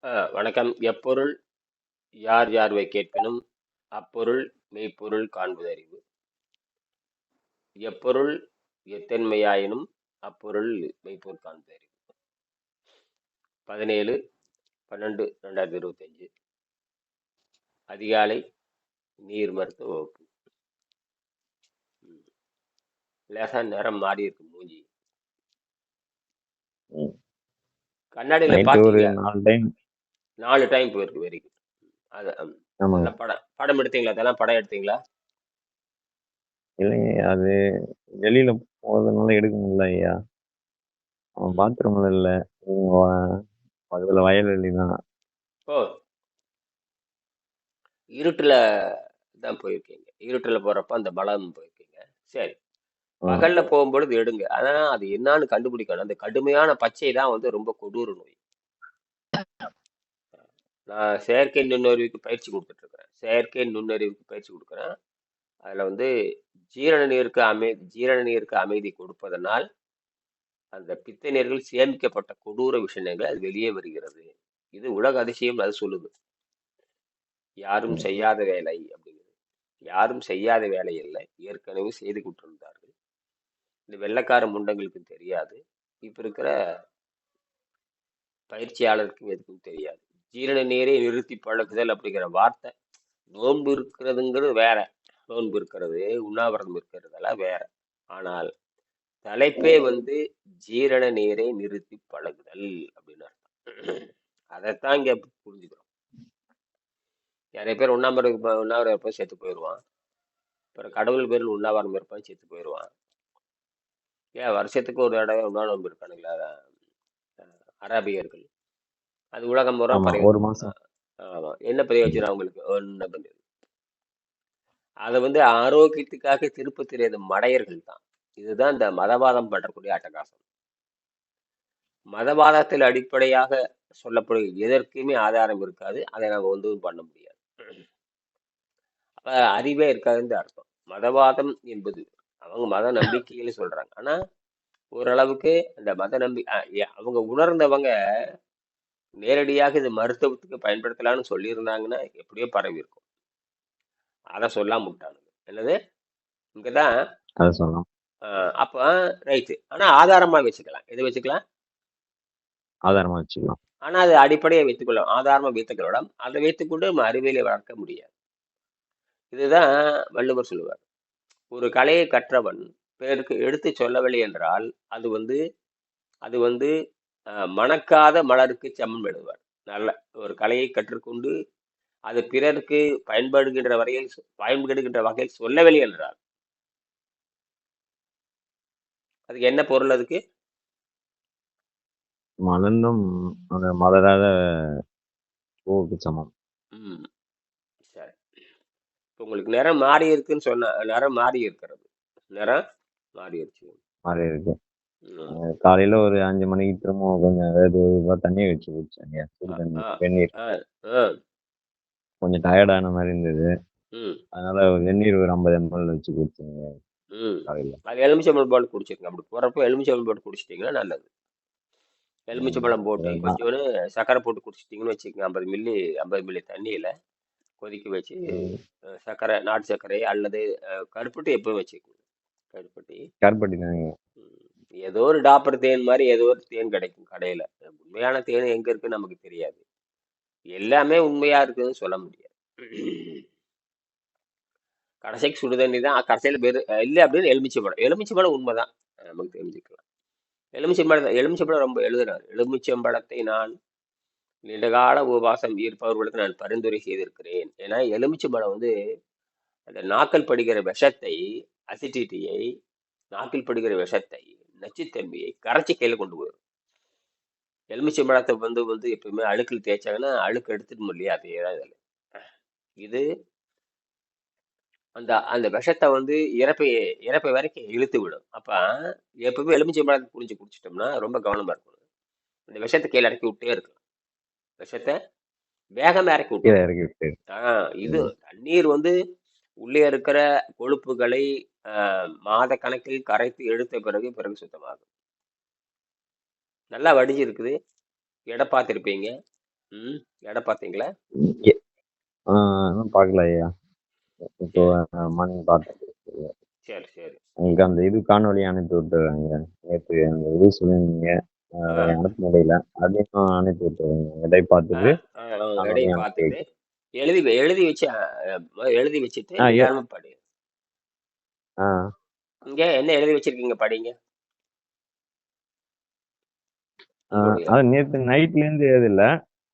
வணக்கம். எப்பொருள் யார் யார்வை கேட்பினும் அப்பொருள் மெய்ப்பொருள் காண்பதறிவு. எப்பொருள் எத்தன்மையாயினும் அப்பொருள் மெய்ப்பொருள் காண்பதறிவு. 17/12/2025 அதிகாலை நீர் மருத்துவ வகுப்பு. ம். லேசா நிறம் மாறி இருக்கு மூஞ்சி. ம். கண்ணாடியில நைட்டு ஒரு பாத்தீங்களா? 4 டைம் 4 டைம் போயிருக்கு. Very good. அது ஆமாங்க. நல்ல படம் படம் எடுத்தீங்களா? அதெல்லாம் படம் எடுத்தீங்களா? இல்லைங்க, அது வெளியில போறதுனால எடுக்க முடியல ஐயா. அவன் ம். பாத்ரூம்ல இல்ல. இவங்க பக்கத்துல வயல்வெளி தான். ஓ, இருட்டுல தான் போயிருக்கீங்க. இருட்டுல போறப்ப அந்த பலம் போயிருக்கீங்க. சரி. ஆ. பகல்ல போகும்பொழுது எடுங்க. ஆனா அது என்னன்னு கண்டுபிடிக்கணும். அந்த கடுமையான பச்சை தான் வந்து ரொம்ப கொடூர நோய். நான் செயற்கை நுண்ணறிவுக்கு பயிற்சி கொடுத்துட்டு இருக்கிறேன். செயற்கை நுண்ணறிவுக்கு பயிற்சி கொடுக்குறேன். அதுல வந்து ஜீரண நீருக்கு அமைதி கொடுப்பதனால் அந்த பித்த நீர்கள் சேமிக்கப்பட்ட கொடூர விஷயங்கள் அது வெளியே வருகிறது. இது உலக அதிசயம் அது சொல்லுது. யாரும் ம். செய்யாத வேலை அப்படிங்கிறது. யாரும் செய்யாத வேலை இல்லை, ஏற்கனவே செய்து கொண்டிருந்தார்கள். இந்த வெள்ளைக்கார முண்டங்களுக்கு தெரியாது. இப்ப இருக்கிற பயிற்சியாளருக்கும் எதுக்கும் தெரியாது. ஜீரண நீரை நிறுத்தி பழகுதல் அப்படிங்கிற வார்த்தை, நோன்பு இருக்கிறதுங்கிறது வேற. நோன்பு இருக்கிறது, உண்ணாவிரதம் இருக்கிறதெல்லாம் வேற. ஆனால் தலைப்பே வந்து ஜீரண நீரை நிறுத்தி பழகுதல் அப்படின்னு அர்த்தம். அதைத்தான் இங்க புரிஞ்சுக்கிறோம். நிறைய பேர் உண்ணாவிரதம் இருப்பான் செத்து போயிடுவான். அப்புறம் கடவுள் பேரில் உண்ணாவிரதம் இருப்பான் செத்து போயிடுவான். ஏன் வருஷத்துக்கு ஒரு தடவை உண்ணா நோன்பு இருக்கானுங்களா அராபியர்கள்? அது உலகம் பூரா ஆமா, பரவி ஒரு இருக்கு. மாசம். ஆமா, என்ன பிரயோஜனம் அவங்களுக்கு? ஒன்றும் பண்ணல. அதை வந்து ஆரோக்கியத்துக்காக திருப்ப தெரியாத மடையர்கள் தான். இதுதான் இந்த மதவாதம் பண்றக்கூடிய அட்டகாசம். மதவாதத்தில் அடிப்படையாக சொல்லப்படும் எதற்குமே ஆதாரம் இருக்காது. அதை நம்ம வந்து பண்ண முடியாது. அப்ப அறிவே இருக்காதுன்னு அர்த்தம். மதவாதம் என்பது அவங்க மத நம்பிக்கைன்னு சொல்றாங்க. ஆனா ஓரளவுக்கு அந்த மத அவங்க உணர்ந்தவங்க நேரடியாக இது மருத்துவத்துக்கு பயன்படுத்தலாம்னு சொல்லியிருந்தாங்கன்னா எப்படியோ பரவி இருக்கும். அதை சொல்லாம விட்டானுங்க. என்னது? இங்கதான். அதை சொல்லலாம். அப்ப ரைட்டு. ஆனா ஆதாரமா வச்சுக்கலாம். எது வச்சுக்கலாம்? ஆதாரமா வச்சுக்கலாம். ஆனா அது அடிப்படையை வைத்துக்கொள்ளலாம். ஆதாரமா வைத்துக்கொள்ளலாம். அதை வைத்துக்கொண்டு நம்ம அறிவியலை வளர்க்க முடியாது. இதுதான் வள்ளுவர் சொல்லுவார். ஒரு கலையை கற்றவன் பிறருக்கு எடுத்து சொல்லவில்லை என்றால் அது வந்து அது வந்து மணக்காத மலருக்கு சமம் எழுதுவார். நல்ல ஒரு கலையை கற்றுக்கொண்டு அது பிறருக்கு பயன்படுகின்ற வகையில் சொல்லவில்லை என்றால் அதுக்கு என்ன பொருள்? அதுக்கு மலர்ந்தும் அந்த மலராத பூவுக்கு சமம். ம் சரி. இப்போ உங்களுக்கு நிறம் மாறி இருக்குன்னு சொன்ன நிறம் மாறி இருக்கிறது. நிறம் மாறிடுச்சு. மாதிரி இருக்கு. ம். காலையில ஒரு 5 மணிக்கு திரும்ப கொஞ்சம் வெதுவெதுப்பா தண்ணியை வச்சு குடிச்சேங்க. சுடு ஆ, தண்ணி, ஆ, வெந்நீர். ஆ, ஆ, கொஞ்சம் டயர்டான மாதிரி இருந்தது. ம், அதனால வெந்நீர் ஒரு 50 ml வச்சு குடிச்சேங்க ம். காலையில. அது எலுமிச்சம்பழம் போட்டு குடிச்சிருங்க. அப்படி போறப்போ எலுமிச்சம்பழம் போட்டு குடிச்சிட்டிங்கன்னா நல்லது. ம். எலுமிச்சம்பழம் போட்டு அதுதான். கொஞ்சோண்டு சர்க்கரை போட்டு குடிச்சிட்டிங்கன்னு வச்சுக்கோங்க. 50 மில்லி தண்ணியில கொதிக்க வச்சு ம். சர்க்கரை, நாட்டு சர்க்கரை அல்லது கருப்பட்டி எப்பவும் வச்சுக்கோங்க. கருப்பட்டி. கருப்பட்டி தாங்க. ம். ஏதோ ஒரு டாப்பர் தேன் மாதிரி ஏதோ ஒரு தேன் கிடைக்கும் கடையில. உண்மையான தேன் எங்க இருக்குன்னு நமக்கு தெரியாது. எல்லாமே உண்மையா இருக்குதுன்னு சொல்ல முடியாது. கடைசிக்கு சுடுதண்ணி தான் கடைசியில பேரு இல்லை அப்படின்னு எலுமிச்சம்பழம். எலுமிச்சம்பழம் உண்மைதான். நமக்கு தெரிஞ்சுக்கலாம். எலுமிச்சம்பழம் ரொம்ப எழுதுறாரு. எலுமிச்சம்பழத்தை நான் நீண்டகால உபவாசம் இருப்பவர்களுக்கு நான் பரிந்துரை செய்திருக்கிறேன். ஏன்னா எலுமிச்சம்பழம் வந்து அந்த நாக்கில் படுகிற விஷத்தை, அசிடிட்டியை, நாக்கில் படுகிற விஷத்தை, நச்சுத்தன்மையை கரைச்சி கையில கொண்டு போயிடும். எலுமிச்சம்பழத்தை வந்து வந்து எப்பவுமே அழுக்கில் தேய்ச்சாங்கன்னா அழுக்கு எடுத்துட்டு இல்லையா? அதே தான் இதுல. இது அந்த அந்த விஷத்தை வந்து இறப்பை வரைக்கும் இழுத்து விடும். அப்ப எப்பவுமே எலுமிச்சம்பழத்தை புளிஞ்சு குடிச்சிட்டோம்னா ரொம்ப கவனமா இருக்கணும். அந்த விஷத்தை கீழே இறக்கி விட்டே இருக்கலாம். விஷத்தை வேகமா இறக்கி கீழே விட்டுறணும். இறக்கி விட்டு. இது ம். தண்ணீர் வந்து உள்ளே இருக்கிற கொழுப்புகளை மாத கணக்கில் கரைத்து எடுத்த பிறகு சுத்தமாகும். நல்லா வடிஞ்சு இருக்குது. எடை பார்த்துருப்பீங்க. ம். இடம் பார்த்தீங்களா? எ- இன்னும் பார்க்கல ஐயா. இப்போ சரி, மார்னிங் பார்த்தேன். சரி, சரி. உங்களுக்கு அந்த இது காணொளி அனுப்பி விட்டுறாங்க. நேற்று அந்த இது சொல்லியிருந்தீங்க. ஆ, அதை அனுப்ப முடியல. அதையும் அனுப்பி விட்டுருங்க. எடை ஆ, பார்த்துட்டு ஆ, எடையை காணொலியும் அனுப்பி பார்த்துட்டு வைக்கிறேன். எழுதி வச்சு எழுதி வச்சுட்டு ஆ ஏ நிதானமா படி. ஆ இங்க என்ன எழுதி வச்சிருக்கீங்க படிங்க. உங்களுடைய அது நேற்று நைட்லேருந்து எழுதல.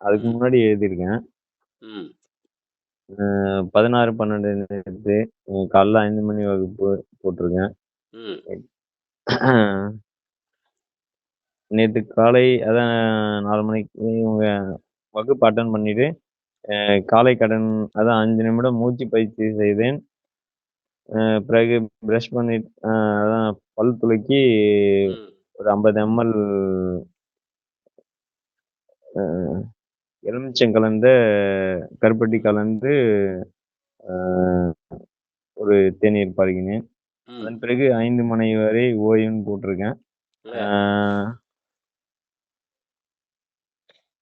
அதுக்கு ம், முன்னாடி எழுதியிருக்கேன். ம், 16/12 நேற்று காலைல 5 மணி வகுப்பு போட்டிருக்கேன். ம், நேற்று காலை அதான் 4 மணிக்கு இவங்க வகுப்பு அட்டன் பண்ணிட்டு காலை கடன் அதான் 5 நிமிடம் மூச்சு பயிற்சி செய்தேன். பிறகு பிரஷ் பண்ணிட்டு அதான் பல் துலக்கி ம், ஒரு 50 ml எலுமிச்சம் கலந்த கருப்பட்டி ம், கலந்து அஹ், ஒரு தேநீர் பருகினேன். ம். அதன் பிறகு 5 மணி வரை ஓய்வுன்னு போட்டிருக்கேன். இல்ல, அஹ்,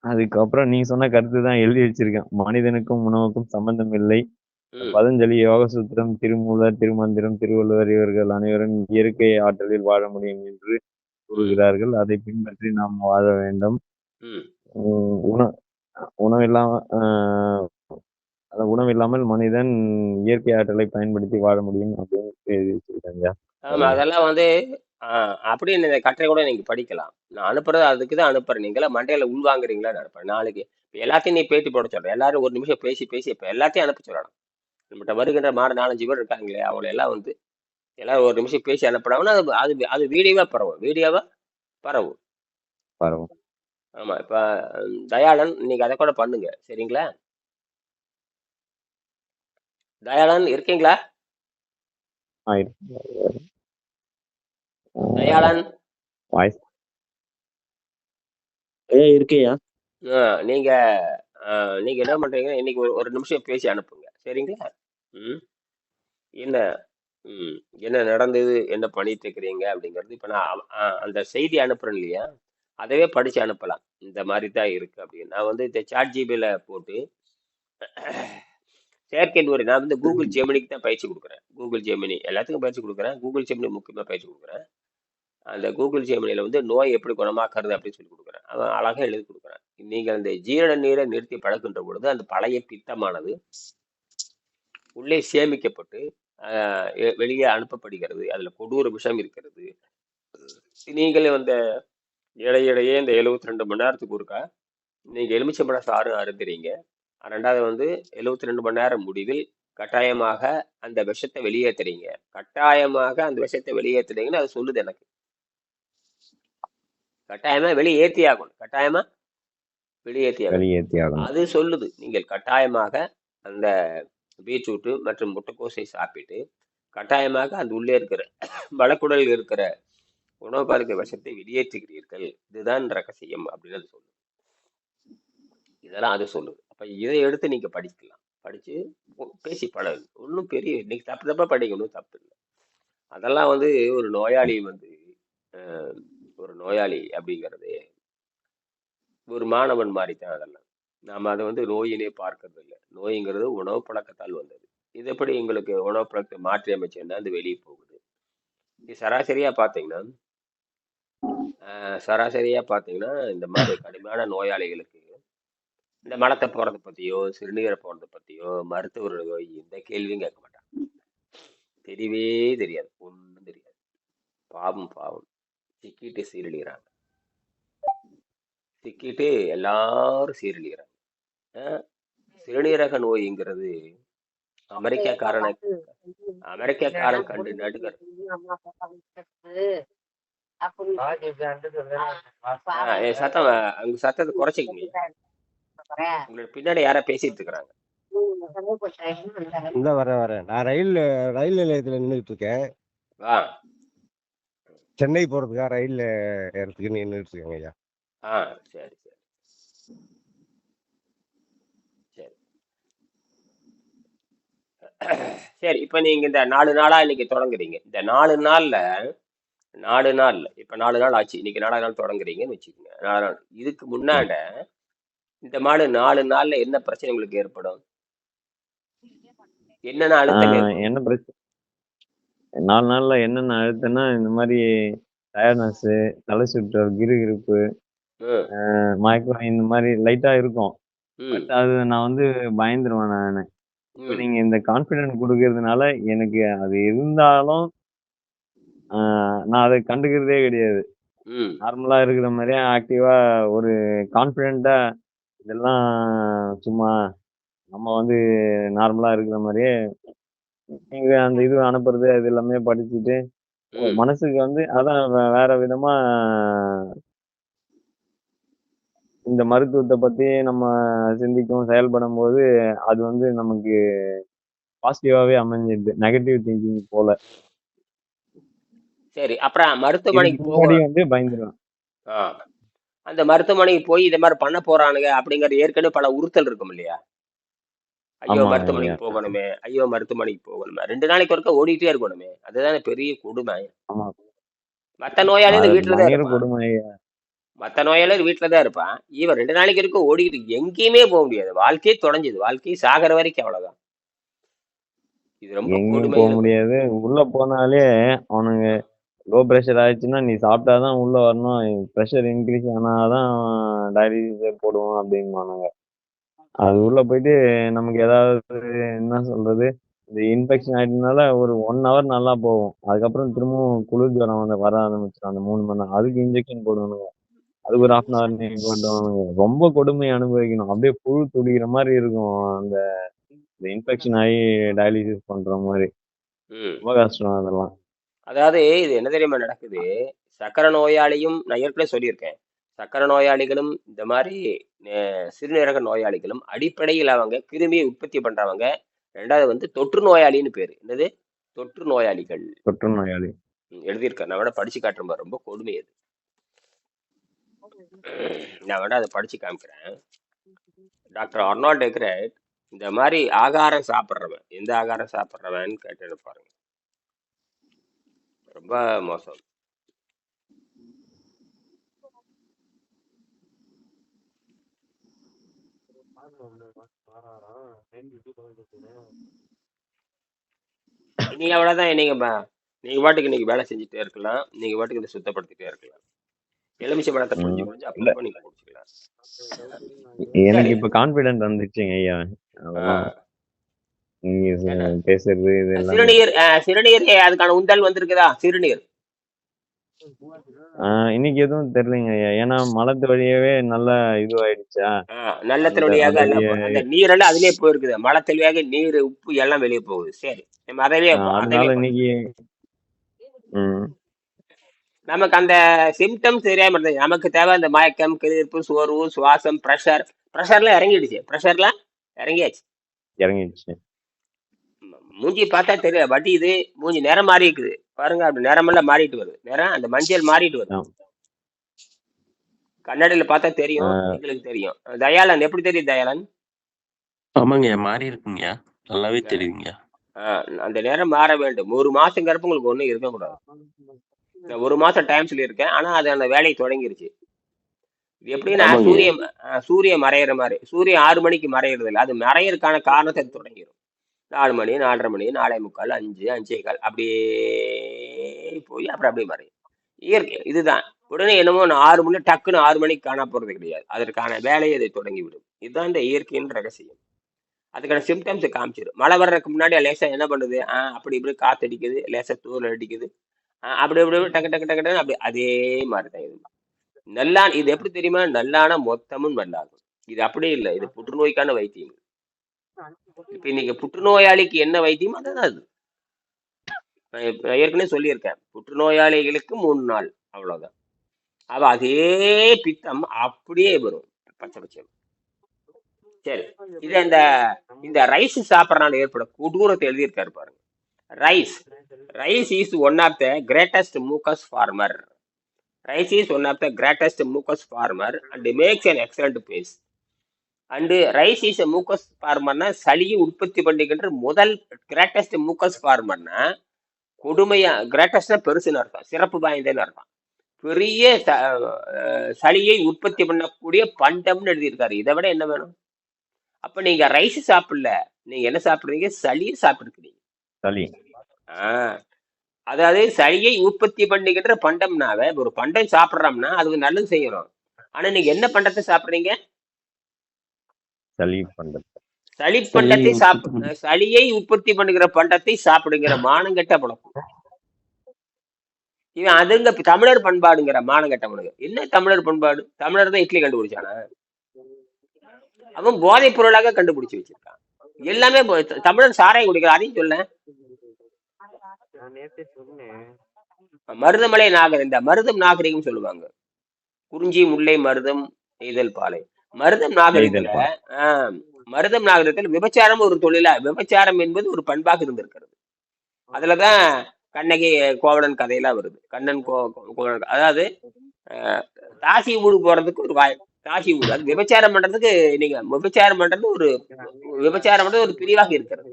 அதுக்கப்புறம் நீங்க சொன்ன கருத்து தான் எழுதி வச்சிருக்கேன். மனிதனுக்கும் உணவுக்கும் சம்பந்தம் இல்லை. ம், பதஞ்சலி, யோகசூத்திரம், திருமூலர், திருமந்திரம், திருவள்ளுவர் இவர்கள் அனைவரும் இயற்கை ஆற்றலில் வாழ முடியும் என்று ம், கூறுகிறார்கள். அதை பின்பற்றி நாம் வாழ வேண்டும். ம். உம் உண உணவில்லாம உணவில்லாமல் மனிதன் இயற்கை ஆற்றலை பயன்படுத்தி வாழ முடியும் அப்படின்னு எழுதி வச்சிருக்காங்க. ஆமா, அதெல்லாம் வந்து அப்படியே இந்த கட்டுரை கூட நீங்க படிக்கலாம். நான் அனுப்புறது அதுக்கு தான் அனுப்புறேன். நீங்களாம் மண்டையில உள்வாங்குறீங்களான்னு அனுப்புறேன். நாளைக்கு இப்ப எல்லாத்தையும் நீ பேட்டி போட சொல்ற. எல்லாரும் ஒரு நிமிஷம் பேசி பேசி இப்ப எல்லாத்தையும் அனுப்ப சொல்லணும். நம்மகிட்ட வருகின்ற மாடு 4, 5 பேர் இருக்காங்களே, அவங்களை எல்லாம் வந்து எல்லாரும் ஒரு நிமிஷம் பேசி அனுப்புனாங்கன்னா அது அது அது வீடியோவா பரவும். வீடியோவா பரவும். பரவும். ஆமா, இப்ப தயாளன் நீங்க அதை கூட பண்ணுங்க. சரிங்களா? தயாளன் இருக்கீங்களா? தயாளன், வாய்ஸ் ஐயா இருக்கேயா. ஆ, நீங்க நீங்க என்ன பண்றீங்க? இன்னைக்கு ஒரு ஒரு நிமிஷம் பேசி அனுப்புங்க. சரிங்களா? ம். என்ன ம். என்ன நடந்தது? என்ன பண்ணிட்டு இருக்கிறீங்க? அப்படிங்கிறது இப்ப நான் அந்த செய்தி அனுப்புறேன் இல்லையா? அதவே படிச்சு அனுப்பலாம். இந்த மாதிரி தான் இருக்கு அப்படின்னு. நான் வந்து இந்த சாட் ஜிபில போட்டு செயற்கை நுண்ணறிவு நான் வந்து கூகுள் ஜெமினிக்கு தான் பயிற்சி கொடுக்குறேன். கூகுள் ஜெமினி எல்லாத்துக்கும் பயிற்சி கொடுக்குறேன். கூகுள் ஜெமினி முக்கியமா பயிற்சி கொடுக்குறேன். அந்த கூகுள் ஜெமினில வந்து நோய் எப்படி குணமாக்குறது அப்படின்னு சொல்லி கொடுக்குறேன். அவன் அழகா எழுதி கொடுக்குறான். நீங்கள் இந்த ஜீரண நீரை நிறுத்தி பழக்கின்ற பொழுது அந்த பழைய பித்தமானது உள்ளே சேமிக்கப்பட்டு வெளியே அனுப்பப்படுகிறது. அதுல கொடூர விஷம் இருக்கிறது. நீங்களே வந்து இடையிடையே இந்த 72 மணி நேரத்துக்கு ஒருக்கா நீங்க எலுமிச்சம்பழம் சாறு அருந்துறீங்க. ரெண்டாவது வந்து 72 மணி நேரம் முடிவில் கட்டாயமாக அந்த விஷத்தை வெளியேத்துறீங்க. கட்டாயமாக அந்த விஷத்தை வெளியேத்துறீங்கன்னு அது சொல்லுது எனக்கு. கட்டாயமா வெளியேற்றி ஆகணும். கட்டாயமா வெளியேற்றி ஆகணும். வெளியேற்றி ஆகணும். அது சொல்லுது நீங்கள் கட்டாயமாக அந்த பீட்ரூட் மற்றும் முட்டைக்கோஸை சாப்பிட்டு கட்டாயமாக அந்த உள்ளே இருக்கிற மலக்குடலில் இருக்கிற உணவு பாதிக்க விஷத்தை வெளியேற்றுகிறீர்கள். இதுதான் ரகசியம் அப்படின்னு அது சொல்லுது. இதெல்லாம் அது சொல்லுது. அப்ப இதை எடுத்து நீங்க படிக்கலாம். படிச்சு பேசி பழகு. ஒன்றும் பெரிய இன்னைக்கு தப்பு தப்பா படிக்கணும் தப்பு இல்லை. அதெல்லாம் வந்து ஒரு நோயாளி வந்து அஹ், ஒரு நோயாளி அப்படிங்கிறது ஒரு மாணவன் மாதிரி தான் அதெல்லாம். நாம அதை வந்து நோயினே பார்க்கறது இல்லை. நோய்ங்கிறது உணவு பழக்கத்தால் வந்தது. இது எப்படி எங்களுக்கு உணவு பழக்கத்தை மாற்றி அமைச்சேன்னா அது வெளியே போகுது. இது சராசரியா பார்த்தீங்கன்னா சராசரியா பார்த்தீங்கன்னா இந்த மாதிரி கடுமையான நோயாளிகளுக்கு இந்த மலத்தை போறதை பத்தியோ சிறுநீரை போறதை பத்தியோ மருத்துவர்களோ எந்த கேள்வியும் கேட்க மாட்டாங்க. தெரியவே தெரியாது, ஒண்ணும் தெரியாது. பாவம் பாவம், சிக்கிட்டு சீரழிகிறாங்க. சிக்கிட்டு எல்லாரும் சீரழிகிறாங்க. அஹ் சிறுநீரக நோய்ங்கிறது அமெரிக்காக்காரனை அமெரிக்காக்காரன் கண்டு நடுவர். சத்தம் அங்க சத்தத்தை குறைச்சிக்கங்க. உங்களோட பின்னாடி யாரா பேசிட்டு இருக்கிறாங்க. இந்த வரேன். நான் ரயில் நிலையத்துல நின்றுட்டு இருக்கேன். ஆ, சென்னை போறதுக்காக ரயில் ஏறதுக்கு நின்றுட்டு இருக்கேங்க ஐயா. ஆ, சரி சரி சரி சரி. இப்ப நீங்க இந்த 4 நாளா இன்னைக்கு தொடங்குறீங்க. இந்த 4 நாள்ல 4 நாள் இப்ப 4 நாள் ஆச்சு. இன்னைக்கு 4 நாள் தொடங்குறீங்கன்னு வச்சுக்கோங்க. 4 நாள் இதுக்கு முன்னாட இந்த மாடு 4 நாள்ல என்ன பிரச்சனை உங்களுக்கு ஏற்படும்? என்னென்ன அழுத்தம் ஏற்படும்? என்ன பிரச்சனை 4 நாள்ல என்னென்ன அழுத்தம்னா இந்த மாதிரி டயர்ட்னஸ், தலை சுற்றல், கிறுகிறுப்பு, ம், மயக்கம் இந்த மாதிரி லைட்டா இருக்கும். ம், பட் அது நான் வந்து பயந்துருவேன் நானு. இப்ப ம், நீங்க இந்த கான்ஃபிடென்ட் குடுக்கறதுனால எனக்கு அது இருந்தாலும் நான் அத கண்டுக்கிறதே கிடையாது. ம். நார்மலா இருக்கிற மாரியே ஆக்டிவா ஒரு கான்ஃபிடென்ட்டா இதெல்லாம் சும்மா நம்ம வந்து நார்மலா இருக்கிற மாரியே நீங்க அந்த இது அனுப்புறது அது எல்லாமே படிச்சுட்டு ம். மனசுக்கு வந்து அதான் வேற விதமா இந்த மருத்துவத்த பத்தி நம்ம சிந்திக்கும், செயல்படும்போது அது வந்து நமக்கு பாசிட்டிவாவே அமைஞ்சிடுது. நெகட்டிவ் திங்கிங் போல. சரி. அப்புறம் இதுக்கு மருத்துவமனைக்கு முன்னாடி போக வந்து பயந்துருவேன். ஆ. அந்த மருத்துவமனைக்கு போய் இத மாரி பண்ண போறானுங்க அப்படிங்கிற ஏற்கனவே பல உறுத்தல் இருக்கும் இல்லையா? ஐயோ! ஆமாங்க ஐயா. மருத்துவமனைக்கு போகணுமே! ஐயோ! மருத்துவமனைக்கு போகணுமே! 2 நாளைக்கு ஒருக்கா ஓடிட்டே இருக்கணுமே! அதுதானே பெரிய கொடுமை. ஆமா. மத்த நோயாளிகள் அது வீட்ல தான் பயங்கர இருப்பான். கொடுமை ஐயா. மத்த நோயாளிகள் வீட்ல தான் இருப்பான். இவன் 2 நாளைக்கு ஒருக்கா ஓடிக்கிட்டு எங்கேயுமே போ முடியாது. வாழ்க்கையே தொலைஞ்சுது. வாழ்க்கை சாகர வரைக்கும் அவ்வளவுதான். இது ரொம்ப எங்கேயும் போ கொடுமையான முடியாது. உள்ள போனாலே அவனுங்க லோ பிரஷர் ஆயிடுச்சுன்னா, நீ சாப்பிட்டா தான் உள்ள வரணும். பிரஷர் இன்கிரீஸ் ஆனா தான் டயாலிசிஸே போடுவோம் அப்படிம்பானுங்க. அது உள்ள போயிட்டு நமக்கு ஏதாவது என்ன சொல்றது? இந்த இன்ஃபெக்ஷன் ஆயிட்டனால ஒரு 1 ஹவர் நல்லா போகும். அதுக்கப்புறம் திரும்பவும் குளிர் ஜுரம் வந்து வர ஆரம்பிச்சுரும் அந்த 3 மணி நேரம். அதுக்கு இன்ஜெக்ஷன் போடுவானுங்க. அதுக்கு ஒரு 1/2 அன் ஹவர் போடுவானுங்க. ரொம்ப கொடுமை அனுபவிக்கணும். அப்படியே புழு துடிக்கிற மாரி இருக்கும். அந்த இந்த இன்ஃபெக்ஷன் ஆகி டயாலிசிஸ் பண்ற மாரி. ம். ரொம்ப கஷ்டம் அதெல்லாம். அதாவது இது என்ன தெரியுமா நடக்குது? சர்க்கரை நோயாளியும் நான் ஏற்கனவே சொல்லியிருக்கேன். சர்க்கரை நோயாளிகளும் இந்த மாரி சிறுநீரக நோயாளிகளும் அடிப்படையில் அவங்க கிருமியை உற்பத்தி பண்றவங்க. 2வது வந்து தொற்று நோயாளின்னு பேரு. என்னது? தொற்று நோயாளிகள். தொற்று நோயாளி. எழுதியிருக்கேன். நான் வேணா படிச்சு காட்டுறேன் பாரு. ரொம்ப கொடுமை அது. நான் வேணா அத படிச்சு காமிக்கிறேன். டாக்டர் அர்னால்ட் எக்ரைட் இந்த மாரி ஆகாரம் சாப்பிடுறவன், எந்த ஆகாரம் சாப்பிடுறவன்னு கேட்டு பாருங்க. ரொம்ப மோசம். நீங்க அவ்வளவுதான். நீங்க பாட்டுக்கு இன்னைக்கு வேலை செஞ்சுட்டே இருக்கலாம். நீங்க பாட்டுக்கு இதை சுத்தப்படுத்திட்டே இருக்கலாம். எலுமிச்சை பழத்தை புழிஞ்சு ம். புழிஞ்சு இல்ல. அப்பப்போ நீங்க குடிச்சுக்கலாம். எனக்கு சரி. இப்ப கான்ஃபிடென்ட் வந்துருச்சுங்க ஐயா. அதெல்லாம் ஆஹ் நீங்க ஏன்னா பேசுறது இது எல்லாமே. சிறுநீர் அதுக்கான உந்தல் வந்திருக்குதா? சிறுநீர் இன்னைக்கு எதுவும் தெரியலைங்க ஐயா. ஏன்னா மலத்து வழியாவே நல்லா இதுவாயிடுச்சா. நல்லத்தின் அந்த வழியாக அந்த எல்லாம் அந்த நீரெல்லாம் அதுலயே போயிருக்குது. மழை தெளிவாக நீர் உப்பு எல்லாம் வெளியே போகுது. சரி, நம்ம அதனால அதவே இன்னைக்கு ம். நமக்கு அந்த சிம்டம்ஸ் தெரியாம இருந்தது. நமக்கு தேவை இந்த மயக்கம், கிளிர்ப்பு, சோர்வு, சுவாசம், ப்ரெஷர்லாம் இறங்கிடுச்சு. ப்ரெஷர்லாம் இறங்கியாச்சு. இறங்கிடுச்சு. மூஞ்சி பார்த்தா தெரியல. பட் இது மூஞ்சி நிறம் மாறி இருக்குது பாருங்க. அப்படி நிறமெல்லாம் மாறிட்டு வருது. நிறம் அந்த மஞ்சள் மாறிட்டு வருது. ஆ. கண்ணாடியில பார்த்தா ஆ, தெரியும். எங்களுக்கு தெரியும். தயாளன் எப்படி தெரியும் தயாளன்? ஆமாங்கய்யா, மாறி இருக்குங்கய்யா. நல்லாவே அஹ் தெரியுங்கய்யா. அந்த நேரம் மாற வேண்டும். 1 மாசங்கிறப்ப உங்களுக்கு ஒண்ணும் இருக்கக்கூடாது. நான் 1 மாசம் டைம் சொல்லியிருக்கேன். ஆனா அது அந்த வேலையை தொடங்கிருச்சு. இது எப்படின்னா ஆமாங்கய்யா. சூரியன் மறையிற மாதிரி. சூரியன் 6 மணிக்கு மறையிறது இல்லை. அது மறையறதுக்கான காரணத்தை அது தொடங்கிடும். 4 மணி, 4:30 மணி, 4:45, 5, 5:15 அப்படியே போய் அப்புறம் அப்படியே மறையும். இயற்கை இதுதான். உடனே என்னமோ நான் 6 மணி டக்குன்னு 6 மணிக்கு காண போறது கிடையாது. அதற்கான வேலையை அதை தொடங்கிவிடும். இதுதான் இந்த இயற்கையின் ரகசியம். அதுக்கான சிம்டம்ஸ் காமிச்சிடும். மழை வர்றதுக்கு முன்னாடி லேசா என்ன பண்ணுது? அப்படி இப்படி காத்தடிக்குது, லேசா தூரல் அடிக்குது. அப்படி இப்படி இப்படி டக்கு டக்கு டக்கு டக்குன்னு அப்படி அதே மாதிரிதான் இது. இது எப்படி தெரியுமா? நல்லான மொத்தமும் நல்லாகும். இது அப்படி இல்லை. இது புற்றுநோய்க்கான வைத்தியம். இப்ப இன்னைக்கு புற்றுநோயாளிக்கு என்ன வைத்தியம் அதுதான் அது. நான் ஏற்கனவே சொல்லியிருக்கேன். புற்றுநோயாளிகளுக்கு 3 நாள் அவ்வளவுதான். அவ அதே பித்தம் அப்படியே வரும். பச்சை பச்சை. சரி. இது இந்த இந்த ரைஸ் சாப்பிடறனால ஏற்பட கொடூரத்தை எழுதியிருக்காரு பாருங்க. Rice rice is one of the greatest mucus former. Rice is one of the greatest mucus former and makes an excellent paste. And rice is mucus ஃபார்மர்னா சளியை உற்பத்தி பண்ணிக்கின்ற முதல் கிரேட்டஸ்ட் மூக்கஸ் ஃபார்மர்னா கொடுமையா. கிரேட்டஸ்ட்னா பெருசுன்னு அர்த்தம், சிறப்பு வாய்ந்தேன்னு அர்த்தம். பெரிய சளியை உற்பத்தி பண்ணக்கூடிய பண்டம்னு எழுதியிருக்காரு. இதை விட என்ன வேணும்? அப்ப நீங்க ரைஸ் சாப்பிடல, நீங்க என்ன சாப்பிடுறீங்க? சளியை சாப்பிட்டுருக்கீங்க. சளி. ஆஹ் அதாவது சளியை உற்பத்தி பண்ணுகின்ற பண்டம்னாவே, ஒரு பண்டம் சாப்பிடுறோம்னா அதுக்கு நல்லது செய்யறோம். ஆனா நீங்க என்ன பண்டத்தை சாப்பிடுறீங்க? சளி பண்டம். சளி சளியை பண்டத்தை உற்பத்தி பண்ண சளியை உற்பத்தி பண்ணுகிற பண்டத்தை சாப்பிடுங்கிற மானங்கெட்ட பழக்கம். இவன் அதுங்க தமிழர் பண்பாடுங்கிற மானங்கெட்டவனுங்க. என்ன தமிழர் பண்பாடு? தமிழர் தான் இட்லி கண்டுபிடிச்சானா? அவன் போதைப் பொருளாக கண்டுபிடிச்சு வச்சிருக்கான். எல்லாமே தமிழர் சாராயம் குடிக்கிற, அதையும் சொல்ல. மருதமலை நாகர், இந்த மருதம் நாகரிகம் சொல்லுவாங்க. குறிஞ்சி முல்லை மருதம் நெய்தல் பாலை. மருதம் நாகரிகத்துல நெய்தல் பாலை. மருதம் நாகரிகத்தில் விபச்சாரம் ஒரு தொழிலா, விபச்சாரம் என்பது ஒரு பண்பாக இருந்திருக்கிறது. அதுலதான் கண்ணகி கோவலன் கதையெல்லாம் வருது. கண்ணன் கோவலன், அதாவது தாசி ஊடு போறதுக்கு ஒரு தாசி ஊடு, அது விபச்சாரம் பண்றதுக்கு, நீங்க விபச்சாரம் பண்றது ஒரு பிரிவாக இருக்கிறது.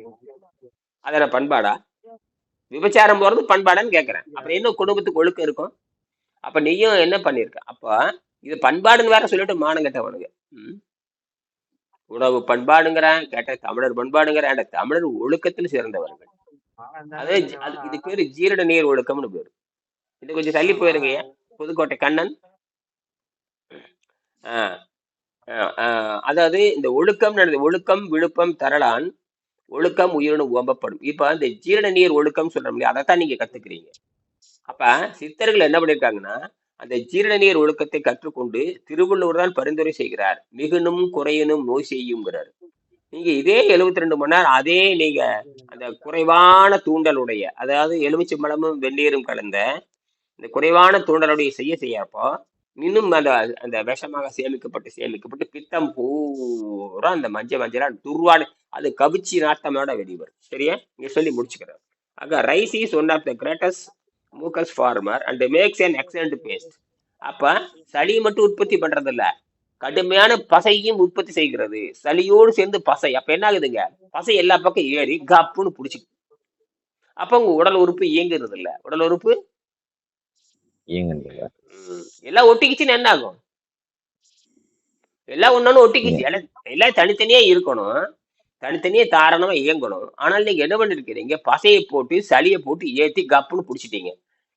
அதான பண்பாடா? விபச்சாரம் போறது பண்பாடான்னு கேக்குறேன். அப்புறம் என்ன குடும்பத்துக்கு ஒழுக்கம் இருக்கும்? அப்ப நீயும் என்ன பண்ணிருக்க? அப்ப இது பண்பாடுன்னு வேற சொல்லிட்டு மானம் கேட்டவனுங்க. உணவு பண்பாடுங்கிறேன், கேட்ட தமிழர் பண்பாடுங்கிறேன். தமிழர் ஒழுக்கத்தில் சிறந்தவர்கள். அது இது பேரு ஜீரண நீர் ஒழுக்கம்னு பேரு. இது கொஞ்சம் தள்ளி போயிருங்க. புதுக்கோட்டை கண்ணன். அதாவது இந்த ஒழுக்கம், ஒழுக்கம் விழுப்பம் தரலான், ஒழுக்கம் உயிரினு ஓம்பப்படும். இப்ப இந்த ஜீரண நீர் ஒழுக்கம் சொல்றோம் இல்லையா, அதைத்தான் நீங்க கத்துக்கிறீங்க. அப்ப சித்தர்கள் என்ன பண்ணிருக்காங்கன்னா, அந்த ஜீரண நீர் ஒழுக்கத்தை கற்றுக்கொண்டு திருவள்ளுவர் தான் பரிந்துரை செய்கிறார். மிகுனும் குறையனும் நோய் செய்யுங்கிறார். நீங்க இதே 72 மணி நேரம் அதே நீங்க அந்த குறைவான தூண்டலுடைய, அதாவது எலுமிச்சம்பழமும் வெந்நீரும் கலந்த இந்த குறைவான தூண்டலுடைய செய்யப்போ இன்னும் அந்த விஷமாக சேமிக்கப்பட்டு பித்தம் பூரா அந்த மஞ்சளா துர்வாடு, அது கவிச்சி நாட்டமோட வெளிவரும். சரியா? இங்க சொல்லி முடிச்சுக்கிறேன். அங்க rice is one of the greatest mucus former and makes an excellent paste. அப்ப சளி மட்டும் உற்பத்தி பண்றது இல்ல, கடுமையான பசையும் உற்பத்தி செய்கிறது. சளியோடு சேர்ந்து பசை. அப்ப என்ன ஆகுதுங்க? பசை எல்லா பக்கம் ஏறி கப்புன்னு புடிச்சு, அப்ப உங்க உடல் உறுப்பு இயங்குறது இல்ல. உடல் உறுப்பு எல்லாம் ஒட்டிக்கிச்சுன்னு என்ன ஆகும்? எல்லாம் ஒண்ணு ஒட்டிக்கிச்சு. எல்லாம் தனித்தனியா இருக்கணும், தனித்தனியா தாராளமா இயங்கணும். ஆனால் நீங்க என்ன பண்ணிருக்கிறீங்க? பசையை போட்டு சளியை போட்டு ஏத்தி கப்புன்னு புடிச்சிட்டீங்க.